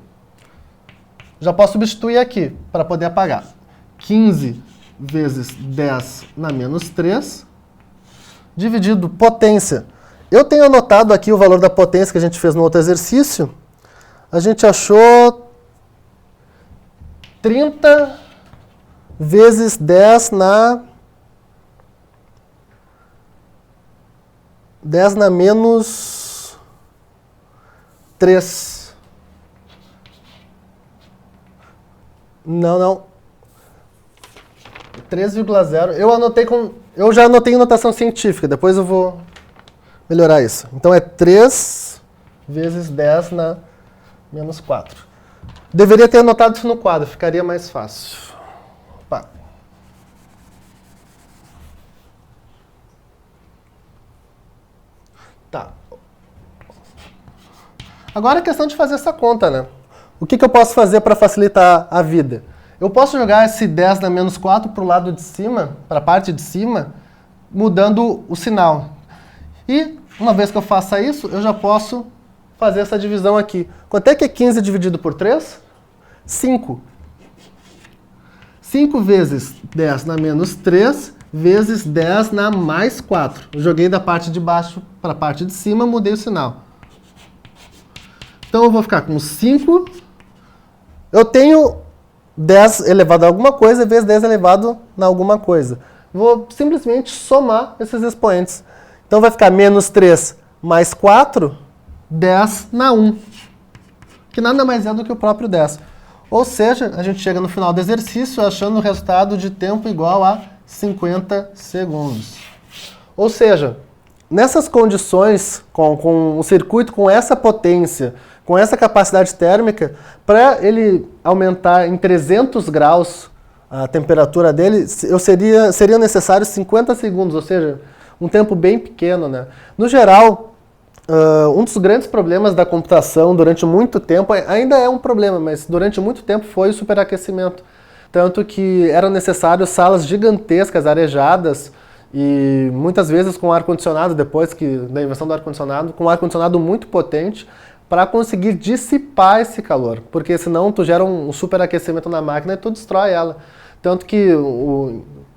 Já posso substituir aqui para poder apagar. 15 vezes 10 na menos 3, dividido potência. Eu tenho anotado aqui o valor da potência que a gente fez no outro exercício. A gente achou 30 vezes 10 na 10 na menos 3. Não. 3,0. Eu já anotei em notação científica, depois eu vou melhorar isso. Então é 3 vezes 10 na menos 4. Deveria ter anotado isso no quadro, ficaria mais fácil. Opa. Tá. Agora é questão de fazer essa conta, né? O que eu posso fazer para facilitar a vida? Eu posso jogar esse 10 na menos 4 para o lado de cima, para a parte de cima, mudando o sinal. E, uma vez que eu faça isso, eu já posso fazer essa divisão aqui. Quanto é que é 15 dividido por 3? 5. 5 vezes 10 na menos 3, vezes 10 na mais 4. Eu joguei da parte de baixo para a parte de cima, mudei o sinal. Então eu vou ficar com 5. Eu tenho 10 elevado a alguma coisa vezes 10 elevado a alguma coisa. Vou simplesmente somar esses expoentes. Então vai ficar menos 3 mais 4, 10 na 1. Que nada mais é do que o próprio 10. Ou seja, a gente chega no final do exercício achando o resultado de tempo igual a 50 segundos. Ou seja, nessas condições, com um circuito com essa potência, com essa capacidade térmica, para ele aumentar em 300 graus a temperatura dele, seria necessário 50 segundos, ou seja, um tempo bem pequeno, né? No geral, um dos grandes problemas da computação durante muito tempo, ainda é um problema, mas durante muito tempo foi o superaquecimento. Tanto que eram necessárias salas gigantescas, arejadas, e muitas vezes com ar-condicionado, depois da invenção do ar-condicionado, com ar-condicionado muito potente, para conseguir dissipar esse calor, porque senão tu gera um superaquecimento na máquina e tu destrói ela. Tanto que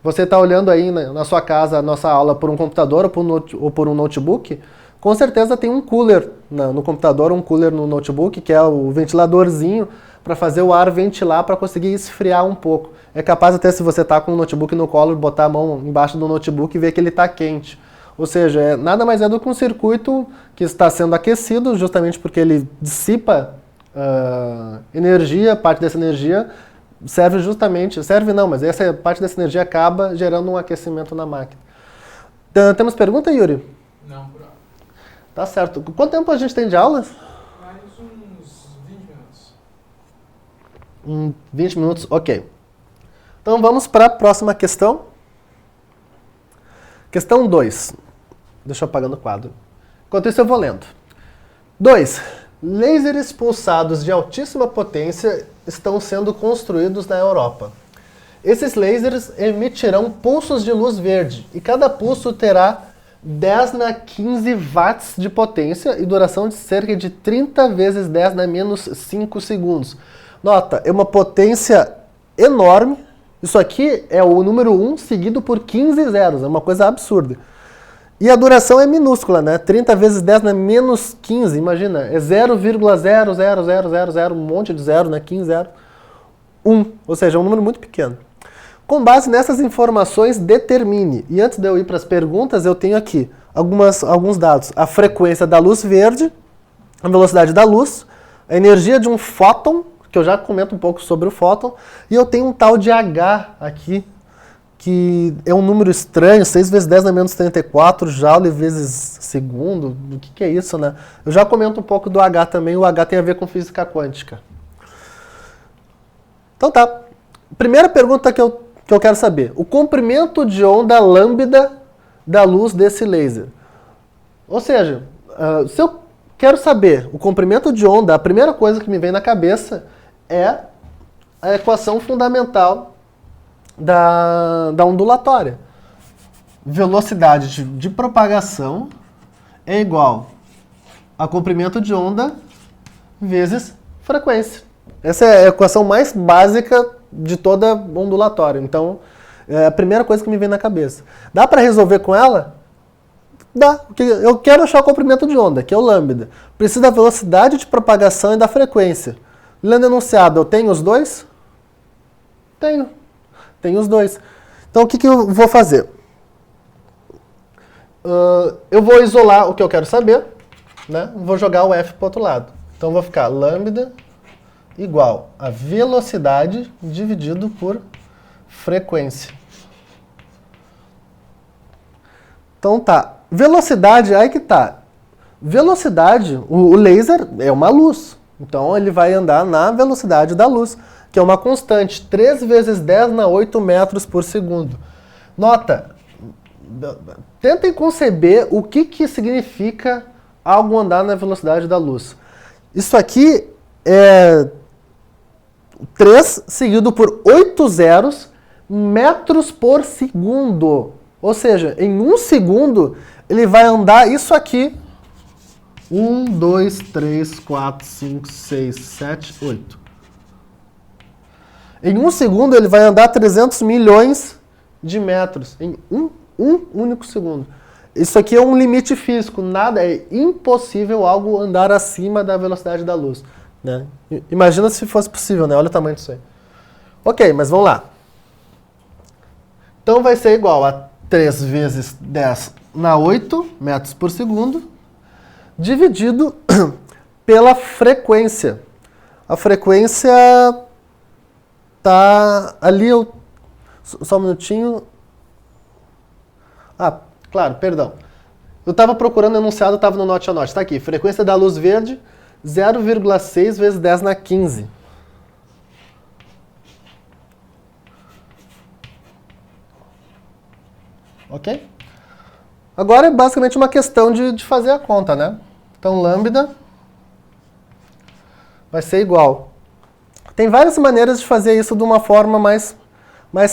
você está olhando aí na sua casa a nossa aula por um computador ou por um notebook, com certeza tem um cooler no computador, um cooler no notebook, que é o ventiladorzinho para fazer o ar ventilar para conseguir esfriar um pouco. É capaz até, se você está com o notebook no colo, botar a mão embaixo do notebook e ver que ele está quente. Ou seja, nada mais é do que um circuito que está sendo aquecido, justamente porque ele dissipa energia, parte dessa energia serve não, mas essa parte dessa energia acaba gerando um aquecimento na máquina. Temos pergunta, Yuri? Não, por hora. Tá certo. Quanto tempo a gente tem de aula? Mais uns 20 minutos. 20 minutos, ok. Então vamos para a próxima questão. Questão 2. Deixa eu apagar no quadro. Enquanto isso eu vou lendo. 2. Lasers pulsados de altíssima potência estão sendo construídos na Europa. Esses lasers emitirão pulsos de luz verde e cada pulso terá 10 na 15 watts de potência e duração de cerca de 30 vezes 10 na menos 5 segundos. Nota, é uma potência enorme. Isso aqui é o número 1 seguido por 15 zeros, é uma coisa absurda. E a duração é minúscula, né? 30 vezes 10 na menos 15, imagina, é 0,00000, um monte de zero, né? 15 zero. 1, ou seja, é um número muito pequeno. Com base nessas informações, determine. E antes de eu ir para as perguntas, eu tenho aqui alguns dados. A frequência da luz verde, a velocidade da luz, a energia de um fóton, que eu já comento um pouco sobre o fóton, e eu tenho um tal de H aqui, que é um número estranho, 6 vezes 10 na menos 34 joule vezes segundo. O que é isso, né? Eu já comento um pouco do H também, o H tem a ver com física quântica. Então tá, primeira pergunta que eu quero saber. O comprimento de onda lambda da luz desse laser. Ou seja, se eu quero saber o comprimento de onda, a primeira coisa que me vem na cabeça é a equação fundamental da ondulatória. Velocidade de propagação é igual a comprimento de onda vezes frequência. Essa é a equação mais básica de toda ondulatória. Então, é a primeira coisa que me vem na cabeça. Dá para resolver com ela? Dá. Eu quero achar o comprimento de onda, que é o lambda. Preciso da velocidade de propagação e da frequência. Lendo enunciado, eu tenho os dois? Tenho. Tenho os dois. Então, o que eu vou fazer? Eu vou isolar o que eu quero saber, né? Vou jogar o F para o outro lado. Então, vou ficar lambda igual a velocidade dividido por frequência. Então tá, velocidade, aí que tá. Velocidade, o laser é uma luz, então ele vai andar na velocidade da luz, que é uma constante, 3 vezes 10 na 8 metros por segundo. Nota, tentem conceber o que significa algo andar na velocidade da luz. Isso aqui é 3 seguido por 8 zeros metros por segundo. Ou seja, em 1 segundo ele vai andar isso aqui. 1, 2, 3, 4, 5, 6, 7, 8. Em 1 segundo ele vai andar 300 milhões de metros. Em um único segundo. Isso aqui é um limite físico. Nada, é impossível algo andar acima da velocidade da luz. Né? Imagina se fosse possível, né? Olha o tamanho disso aí. Ok, mas vamos lá. Então vai ser igual a 3 vezes 10 na 8 metros por segundo, dividido pela frequência. A frequência tá ali, só um minutinho. Ah, claro, perdão. Eu estava procurando o enunciado, estava no note a note. Está aqui, frequência da luz verde, 0,6 vezes 10 na 15. Ok? Agora é basicamente uma questão de fazer a conta, né? Então, lambda vai ser igual. Tem várias maneiras de fazer isso de uma forma mais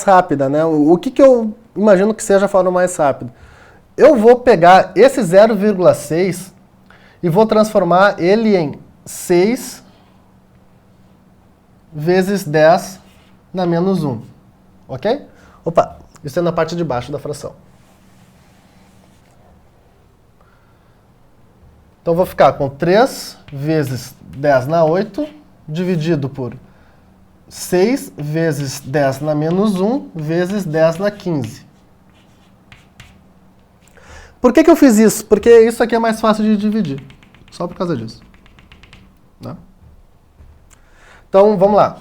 rápida, né? O que eu imagino que seja a forma mais rápida? Eu vou pegar esse 0,6 e vou transformar ele em 6 vezes 10 na menos 1. Ok? Opa, isso é na parte de baixo da fração. Então vou ficar com 3 vezes 10 na 8, dividido por 6 vezes 10 na menos 1, vezes 10 na 15. Por que eu fiz isso? Porque isso aqui é mais fácil de dividir. Só por causa disso. Né? Então, vamos lá.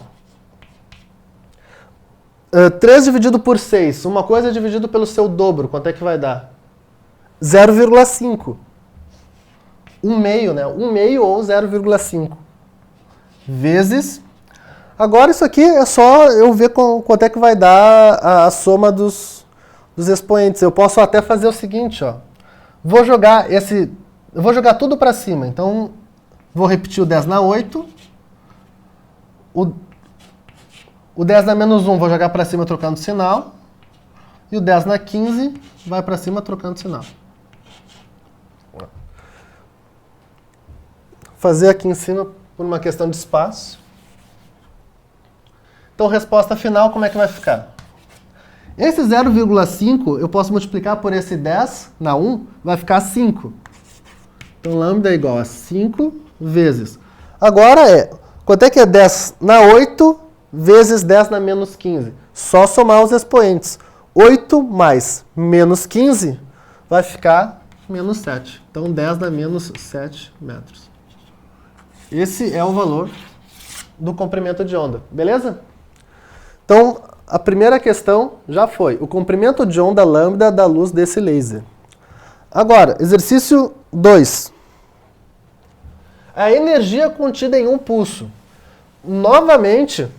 3 dividido por 6. Uma coisa é dividido pelo seu dobro. Quanto é que vai dar? 0,5. 1 meio, né? 1 meio ou 0,5. Vezes. Agora isso aqui é só eu ver quanto é que vai dar a soma dos expoentes. Eu posso até fazer o seguinte, ó. Vou jogar tudo para cima. Então, vou repetir o 10 na 8. O 10 na menos 1 vou jogar para cima trocando sinal. E o 10 na 15 vai para cima trocando sinal. Fazer aqui em cima por uma questão de espaço. Então, resposta final, como é que vai ficar? Esse 0,5 eu posso multiplicar por esse 10 na 1, vai ficar 5. Então, lambda é igual a 5 vezes. Agora quanto é que é 10 na 8 vezes 10 na menos 15? Só somar os expoentes. 8 mais menos 15 vai ficar menos 7. Então, 10 na menos 7 metros. Esse é o valor do comprimento de onda, beleza? Então, a primeira questão já foi o comprimento de onda lambda da luz desse laser. Agora, exercício 2. A energia contida em um pulso. Novamente,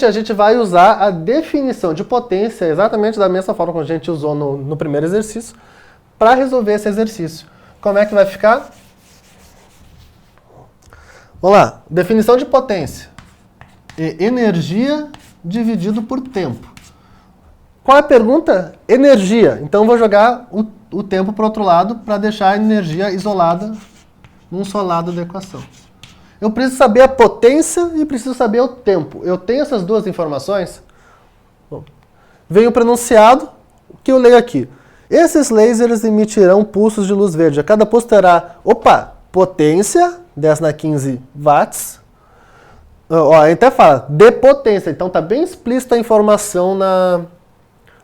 a gente vai usar a definição de potência, exatamente da mesma forma que a gente usou no primeiro exercício, para resolver esse exercício. Como é que vai ficar? Vamos lá. Definição de potência. Energia dividido por tempo. Qual é a pergunta? Energia. Então, eu vou jogar o tempo para o outro lado para deixar a energia isolada num só lado da equação. Eu preciso saber a potência e preciso saber o tempo. Eu tenho essas duas informações? Bom, vem o pronunciado, que eu leio aqui. Esses lasers emitirão pulsos de luz verde. A cada pulso terá, potência, 10 na 15 watts. Ó, ele até fala, de potência. Então está bem explícita a informação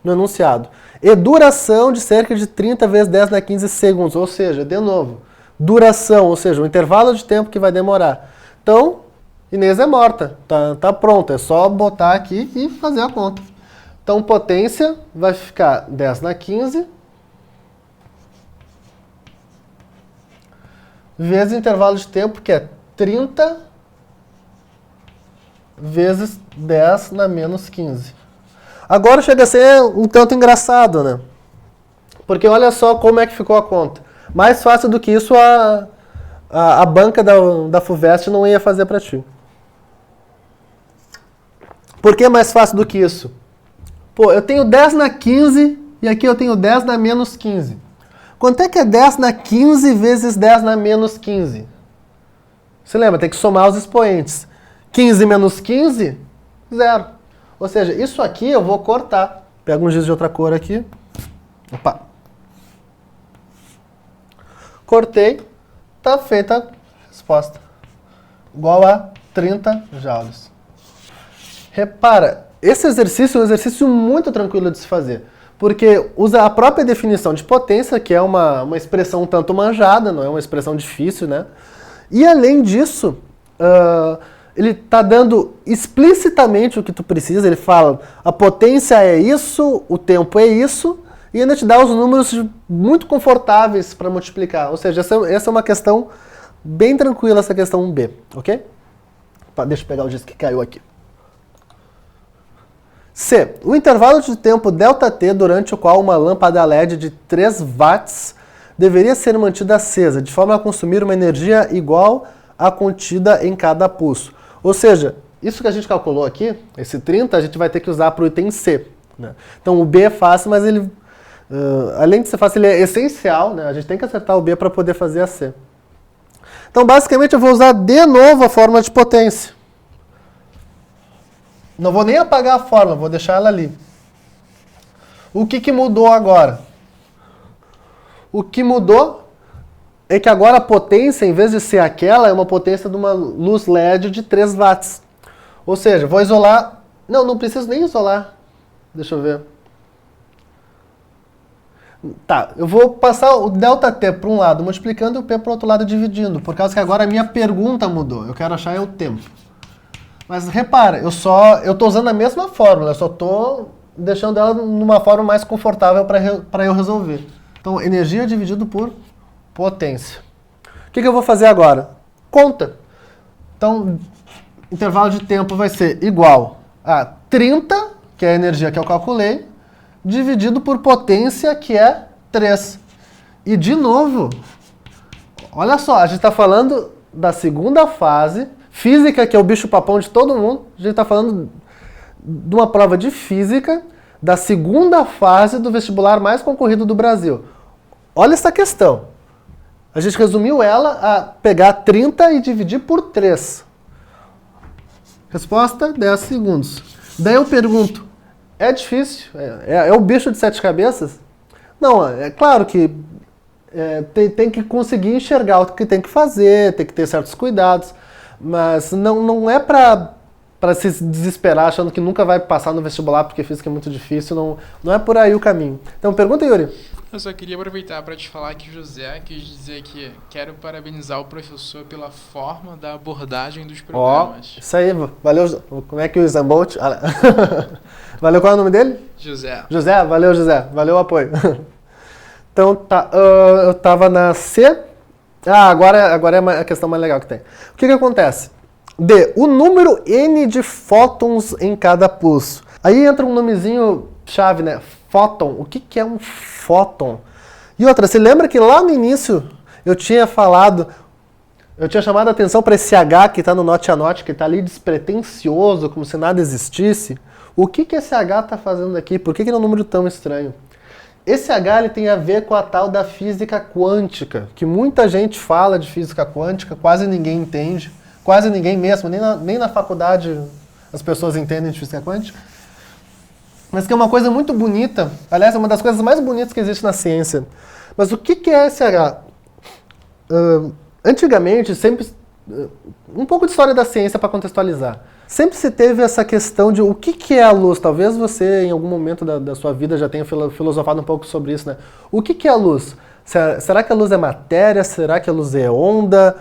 no enunciado. E duração de cerca de 30 vezes 10 na 15 segundos. Ou seja, de novo, duração, ou seja, o intervalo de tempo que vai demorar. Então, Inês é morta. Tá pronto. É só botar aqui e fazer a conta. Então, potência vai ficar 10 na 15 vezes o intervalo de tempo, que é 30 vezes 10 na menos 15. Agora chega a ser um tanto engraçado, né? Porque olha só como é que ficou a conta. Mais fácil do que isso, a banca da FUVEST não ia fazer para ti. Por que mais fácil do que isso? Pô, eu tenho 10 na 15 e aqui eu tenho 10 na menos 15. Quanto é que é 10 na 15 vezes 10 na menos 15? Você lembra? Tem que somar os expoentes. 15 menos 15, 0. Ou seja, isso aqui eu vou cortar. Pego um giz de outra cor aqui. Opa. Cortei. Tá feita a resposta. Igual a 30 joules. Repara, esse exercício é um exercício muito tranquilo de se fazer. Porque usa a própria definição de potência, que é uma expressão um tanto manjada, não é uma expressão difícil, né? E além disso, ele está dando explicitamente o que tu precisa. Ele fala, a potência é isso, o tempo é isso, e ainda te dá os números muito confortáveis para multiplicar. Ou seja, essa é uma questão bem tranquila, essa questão 1B, ok? Deixa eu pegar o disco que caiu aqui. C. O intervalo de tempo ΔT durante o qual uma lâmpada LED de 3 watts deveria ser mantida acesa, de forma a consumir uma energia igual à contida em cada pulso. Ou seja, isso que a gente calculou aqui, esse 30, a gente vai ter que usar para o item C. Né? Então o B é fácil, mas ele, além de ser fácil, ele é essencial. Né? A gente tem que acertar o B para poder fazer a C. Então basicamente eu vou usar de novo a fórmula de potência. Não vou nem apagar a fórmula, vou deixar ela ali. O que mudou agora? O que mudou é que agora a potência, em vez de ser aquela, é uma potência de uma luz LED de 3 watts. Ou seja, vou isolar... Não preciso nem isolar. Deixa eu ver. Tá, eu vou passar o ΔT para um lado multiplicando e o P para o outro lado dividindo, por causa que agora a minha pergunta mudou. Eu quero achar o tempo. Mas repara, eu estou usando a mesma fórmula, eu só estou deixando ela numa forma mais confortável para eu resolver. Então, energia dividido por potência. O que eu vou fazer agora? Conta. Então, intervalo de tempo vai ser igual a 30, que é a energia que eu calculei, dividido por potência, que é 3. E, de novo, olha só, a gente está falando da segunda fase física, que é o bicho-papão de todo mundo. A gente está falando de uma prova de física da segunda fase do vestibular mais concorrido do Brasil. Olha essa questão. A gente resumiu ela a pegar 30 e dividir por 3. Resposta, 10 segundos. Daí eu pergunto, é difícil? É o bicho de 7 cabeças? Não, é claro que tem que conseguir enxergar o que tem que fazer, tem que ter certos cuidados, mas não é para se desesperar achando que nunca vai passar no vestibular porque física é muito difícil, não é por aí o caminho. Então pergunta, Yuri. Eu só queria aproveitar para te falar que José quis dizer que quero parabenizar o professor pela forma da abordagem dos problemas. Isso aí, valeu. Como é que o Usain Bolt... Valeu, qual é o nome dele? José. José, valeu o apoio. Então, tá, eu tava na C. Agora é a questão mais legal que tem. O que acontece? D, o número N de fótons em cada pulso. Aí entra um nomezinho chave, né? Fóton. O que é um fóton? E outra, você lembra que lá no início eu tinha chamado a atenção para esse H que está no note a note, que está ali despretensioso, como se nada existisse. O que esse H está fazendo aqui? Por que ele é um número tão estranho? Esse H ele tem a ver com a tal da física quântica, que muita gente fala de física quântica, quase ninguém entende, quase ninguém mesmo, nem na faculdade as pessoas entendem de física quântica, mas que é uma coisa muito bonita, aliás, é uma das coisas mais bonitas que existe na ciência. Mas o que é esse H? Antigamente, sempre... Um pouco de história da ciência para contextualizar. Sempre se teve essa questão de o que é a luz. Talvez você, em algum momento da sua vida, já tenha filosofado um pouco sobre isso, né? O que é a luz? Será que a luz é matéria? Será que a luz é onda?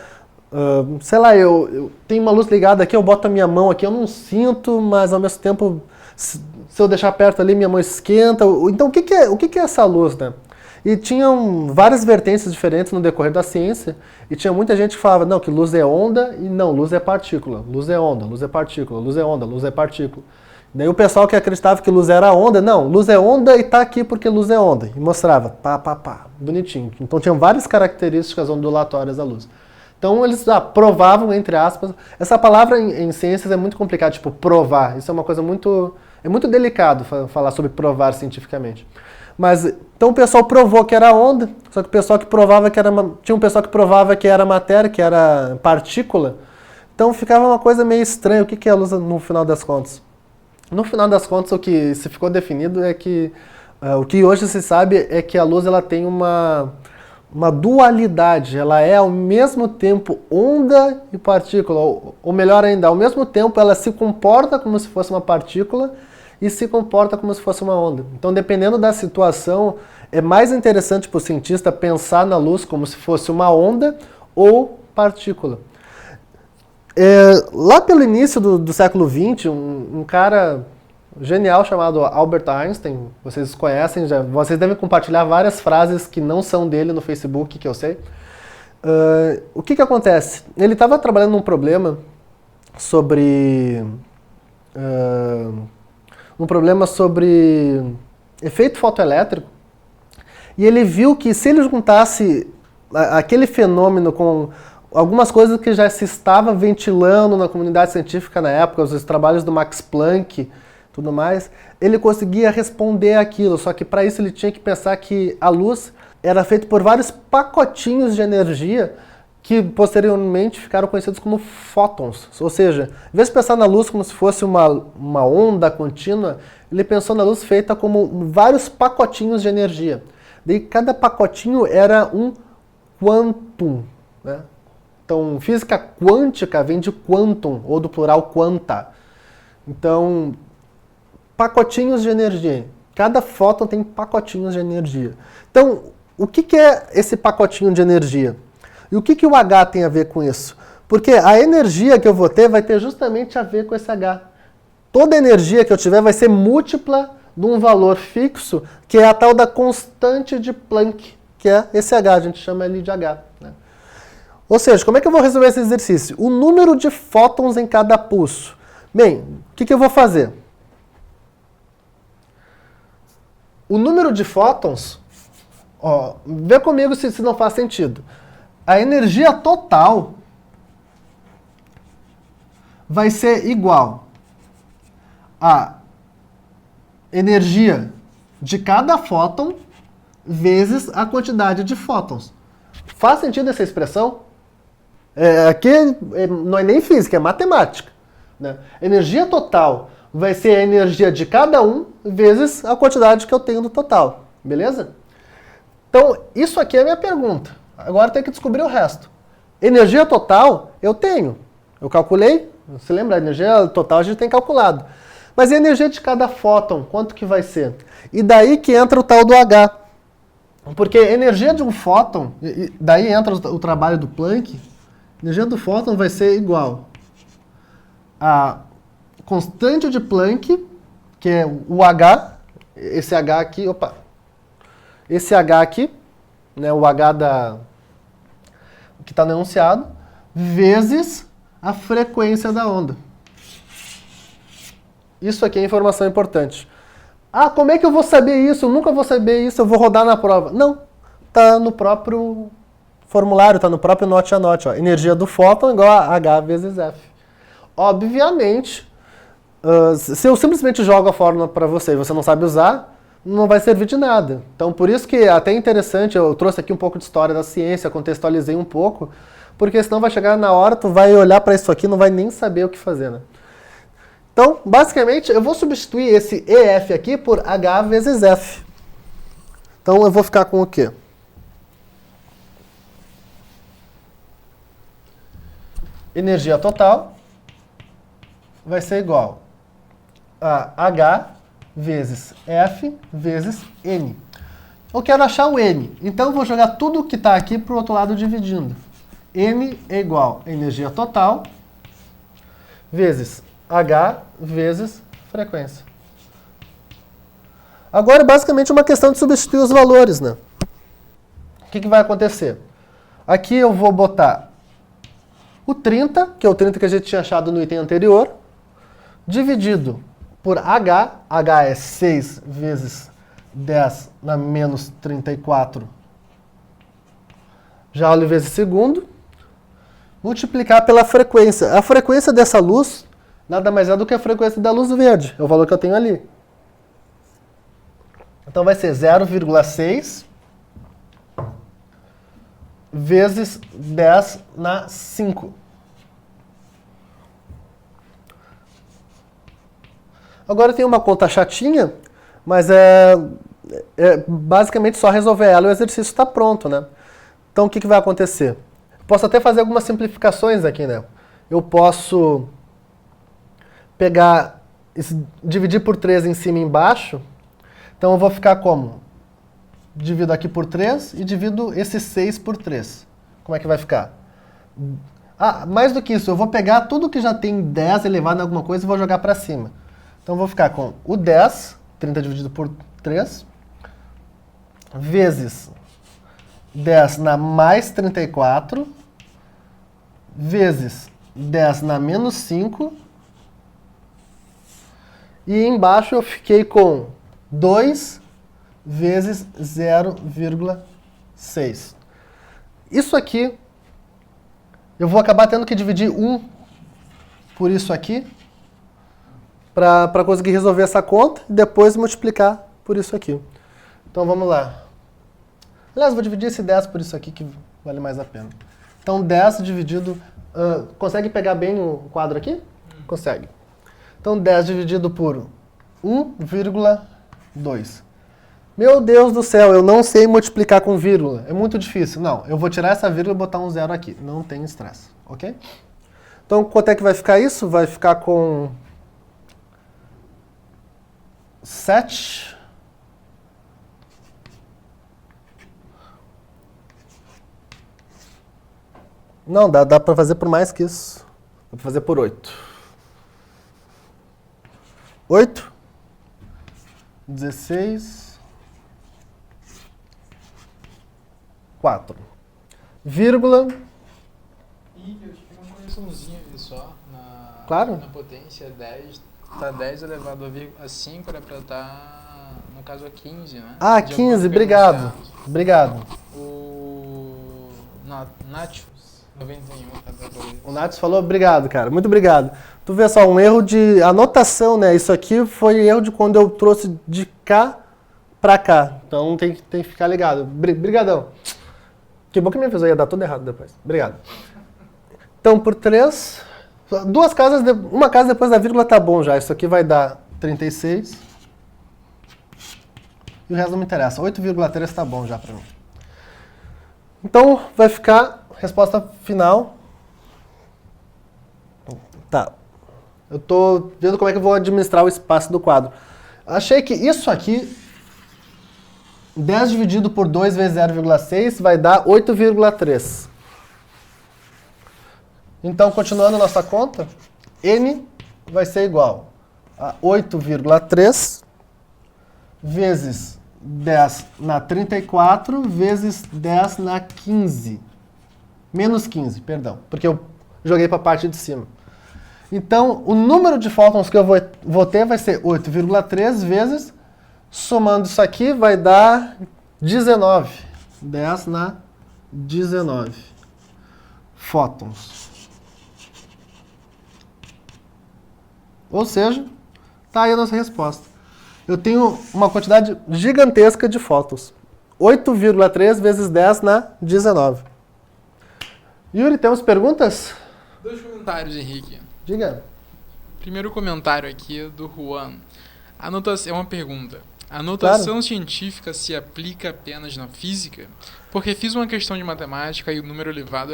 Sei lá, eu tenho uma luz ligada aqui, eu boto a minha mão aqui, eu não sinto, mas ao mesmo tempo, se eu deixar perto ali, minha mão esquenta. Então, o que é essa luz, né? E tinham várias vertentes diferentes no decorrer da ciência, e tinha muita gente que falava, não, que luz é onda, e não, luz é partícula. Luz é onda, luz é partícula, luz é onda, luz é partícula. Daí o pessoal que acreditava que luz era onda, não, luz é onda e tá aqui porque luz é onda. E mostrava, pá, bonitinho. Então tinham várias características ondulatórias da luz. Então eles provavam, entre aspas. Essa palavra em ciências é muito complicada, tipo, provar. Isso é uma coisa muito... É muito delicado falar sobre provar cientificamente. Mas, então o pessoal provou que era onda, só que o pessoal que provava que era... Tinha um pessoal que provava que era matéria, que era partícula. Então ficava uma coisa meio estranha. O que é a luz no final das contas? No final das contas, o que se ficou definido é que... o que hoje se sabe é que a luz ela tem uma dualidade. Ela é ao mesmo tempo onda e partícula. Ou melhor ainda, ao mesmo tempo ela se comporta como se fosse uma partícula e se comporta como se fosse uma onda. Então, dependendo da situação, é mais interessante para o cientista pensar na luz como se fosse uma onda ou partícula. Lá pelo início do século XX, um cara genial chamado Albert Einstein, vocês conhecem, vocês devem compartilhar várias frases que não são dele no Facebook, que eu sei. O que acontece? Ele estava trabalhando num problema sobre... efeito fotoelétrico, e ele viu que se ele juntasse aquele fenômeno com algumas coisas que já se estava ventilando na comunidade científica na época, os trabalhos do Max Planck, tudo mais, ele conseguia responder aquilo, só que para isso ele tinha que pensar que a luz era feita por vários pacotinhos de energia que posteriormente ficaram conhecidos como fótons. Ou seja, em vez de pensar na luz como se fosse uma onda contínua, ele pensou na luz feita como vários pacotinhos de energia. Daí cada pacotinho era um quantum, né? Então, física quântica vem de quantum, ou do plural quanta. Então, pacotinhos de energia. Cada fóton tem pacotinhos de energia. Então, o que é esse pacotinho de energia? E o que o H tem a ver com isso? Porque a energia que eu vou ter vai ter justamente a ver com esse H. Toda energia que eu tiver vai ser múltipla de um valor fixo, que é a tal da constante de Planck, que é esse H, a gente chama ele de H, né? Ou seja, como é que eu vou resolver esse exercício? O número de fótons em cada pulso. Bem, o que eu vou fazer? O número de fótons, vê comigo se não faz sentido. A energia total vai ser igual a energia de cada fóton vezes a quantidade de fótons. Faz sentido essa expressão? Aqui não é nem física, é matemática, né? Energia total vai ser a energia de cada um vezes a quantidade que eu tenho no total, beleza? Então, isso aqui é a minha pergunta. Agora tem que descobrir o resto. Energia total, eu tenho. Eu calculei. Você lembra? A energia total a gente tem calculado. Mas e a energia de cada fóton? Quanto que vai ser? E daí que entra o tal do H. Porque a energia de um fóton, daí entra o trabalho do Planck, a energia do fóton vai ser igual a constante de Planck, que é o H, esse H aqui, esse H aqui, né, o H que está no enunciado, vezes a frequência da onda. Isso aqui é informação importante. Ah, como é que eu vou saber isso? Eu nunca vou saber isso, eu vou rodar na prova. Não, está no próprio formulário, está no próprio note a note. Ó. Energia do fóton igual a H vezes F. Obviamente, se eu simplesmente jogo a fórmula para você e você não sabe usar, não vai servir de nada. Então, por isso que é até interessante, eu trouxe aqui um pouco de história da ciência, contextualizei um pouco, porque senão vai chegar na hora, tu vai olhar para isso aqui e não vai nem saber o que fazer, né? Então, basicamente, eu vou substituir esse EF aqui por H vezes F. Então, eu vou ficar com o quê? Energia total vai ser igual a H vezes F vezes N. Eu quero achar o N, então eu vou jogar tudo que está aqui para o outro lado dividindo. N é igual a energia total vezes H vezes frequência. Agora é basicamente uma questão de substituir os valores, né? O que vai acontecer? Aqui eu vou botar o 30, que é o 30 que a gente tinha achado no item anterior, dividido por H. H é 6 vezes 10 na menos 34 joule vezes segundo, multiplicar pela frequência. A frequência dessa luz nada mais é do que a frequência da luz verde, é o valor que eu tenho ali. Então vai ser 0,6 vezes 10 na 5. Agora tem uma conta chatinha, mas é basicamente só resolver ela e o exercício está pronto, né? Então o que vai acontecer? Posso até fazer algumas simplificações aqui, né? Eu posso pegar, dividir por 3 em cima e embaixo. Então eu vou ficar como? Divido aqui por 3 e divido esse 6 por 3. Como é que vai ficar? Ah, mais do que isso, eu vou pegar tudo que já tem 10 elevado em alguma coisa e vou jogar para cima. Então eu vou ficar com o 10, 30 dividido por 3, vezes 10 na mais 34, vezes 10 na menos 5, e embaixo eu fiquei com 2 vezes 0,6. Isso aqui, eu vou acabar tendo que dividir 1 por isso aqui, para conseguir resolver essa conta, e depois multiplicar por isso aqui. Então vamos lá. Aliás, vou dividir esse 10 por isso aqui, que vale mais a pena. Então 10 dividido... consegue pegar bem o quadro aqui? Consegue. Então 10 dividido por 1,2. Meu Deus do céu, eu não sei multiplicar com vírgula. É muito difícil. Não, eu vou tirar essa vírgula e botar um zero aqui. Não tem estresse, ok? Então quanto é que vai ficar isso? Vai ficar com 7... Não, dá para fazer por mais que isso. Dá para fazer por 8. 8, 16, 4. Vírgula. E eu tive uma correçãozinha ali só. Claro. Na potência 10. Tá 10 elevado a 5, era para estar, no caso, a 15, né? Ah, 15, obrigado. Obrigado. O Nacho 91 categorias. O Natos falou, obrigado, cara, muito obrigado. Tu vê só, um erro de anotação, né? Isso aqui foi erro de quando eu trouxe de cá pra cá. Então tem que ficar ligado. Brigadão. Que bom que me avisou, ia dar tudo errado depois. Obrigado. Então, por 3, uma casa depois da vírgula tá bom já. Isso aqui vai dar 36. E o resto não me interessa. 8,3 tá bom já pra mim. Então, vai ficar resposta final. Tá. Eu tô vendo como é que eu vou administrar o espaço do quadro. Achei que isso aqui, 10 dividido por 2 vezes 0,6 vai dar 8,3. Então, continuando a nossa conta, n vai ser igual a 8,3 vezes 10 na 34 vezes 10 na 15. Menos 15, perdão, porque eu joguei para a parte de cima. Então, o número de fótons que eu vou ter vai ser 8,3 vezes, somando isso aqui, vai dar 19. 10 na 19 fótons. Ou seja, tá aí a nossa resposta. Eu tenho uma quantidade gigantesca de fótons. 8,3 vezes 10 na 19. Yuri, temos perguntas? 2 comentários, Henrique. Diga. Primeiro comentário aqui é do Juan. É uma pergunta. A notação científica se aplica apenas na física? Porque fiz uma questão de matemática e o número elevado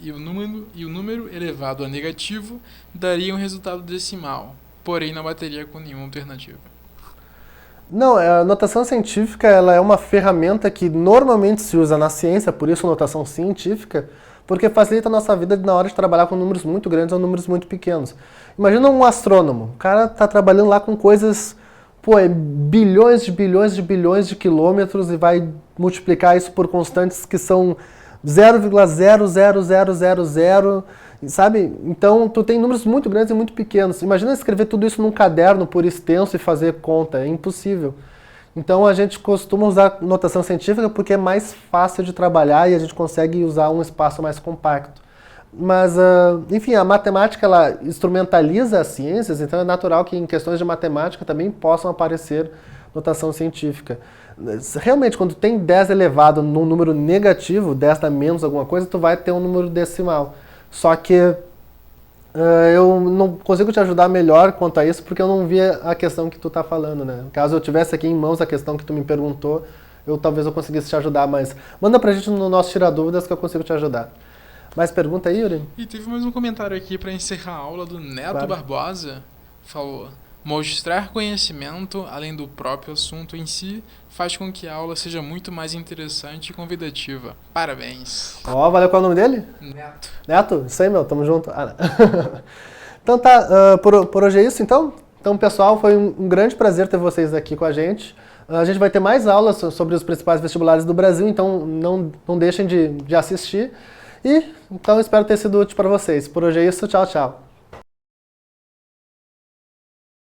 o número elevado a negativo daria um resultado decimal, porém não bateria com nenhuma alternativa. Não, a notação científica ela é uma ferramenta que normalmente se usa na ciência, por isso notação científica, porque facilita a nossa vida na hora de trabalhar com números muito grandes ou números muito pequenos. Imagina um astrônomo, o cara está trabalhando lá com coisas, bilhões de quilômetros e vai multiplicar isso por constantes que são 0,00000, sabe? Então, tu tem números muito grandes e muito pequenos. Imagina escrever tudo isso num caderno por extenso e fazer conta, é impossível. Então, a gente costuma usar notação científica porque é mais fácil de trabalhar e a gente consegue usar um espaço mais compacto. Mas, enfim, a matemática ela instrumentaliza as ciências, então é natural que em questões de matemática também possam aparecer notação científica. Realmente, quando tem 10 elevado num número negativo, 10 dá menos alguma coisa, tu vai ter um número decimal. Só que eu não consigo te ajudar melhor quanto a isso, porque eu não vi a questão que tu está falando, né? Caso eu tivesse aqui em mãos a questão que tu me perguntou, talvez eu conseguisse te ajudar, mas manda pra gente no nosso Tira Dúvidas que eu consigo te ajudar. Mais pergunta aí, Yuri? E teve mais um comentário aqui para encerrar a aula do Neto Barbosa. Falou: mostrar conhecimento, além do próprio assunto em si, faz com que a aula seja muito mais interessante e convidativa. Parabéns. Valeu, qual é o nome dele? Neto. Neto? Isso aí, meu, tamo junto. Então tá, por hoje é isso, então. Então, pessoal, foi um grande prazer ter vocês aqui com a gente. A gente vai ter mais aulas sobre os principais vestibulares do Brasil, então não deixem de assistir. E então espero ter sido útil para vocês. Por hoje é isso, tchau, tchau.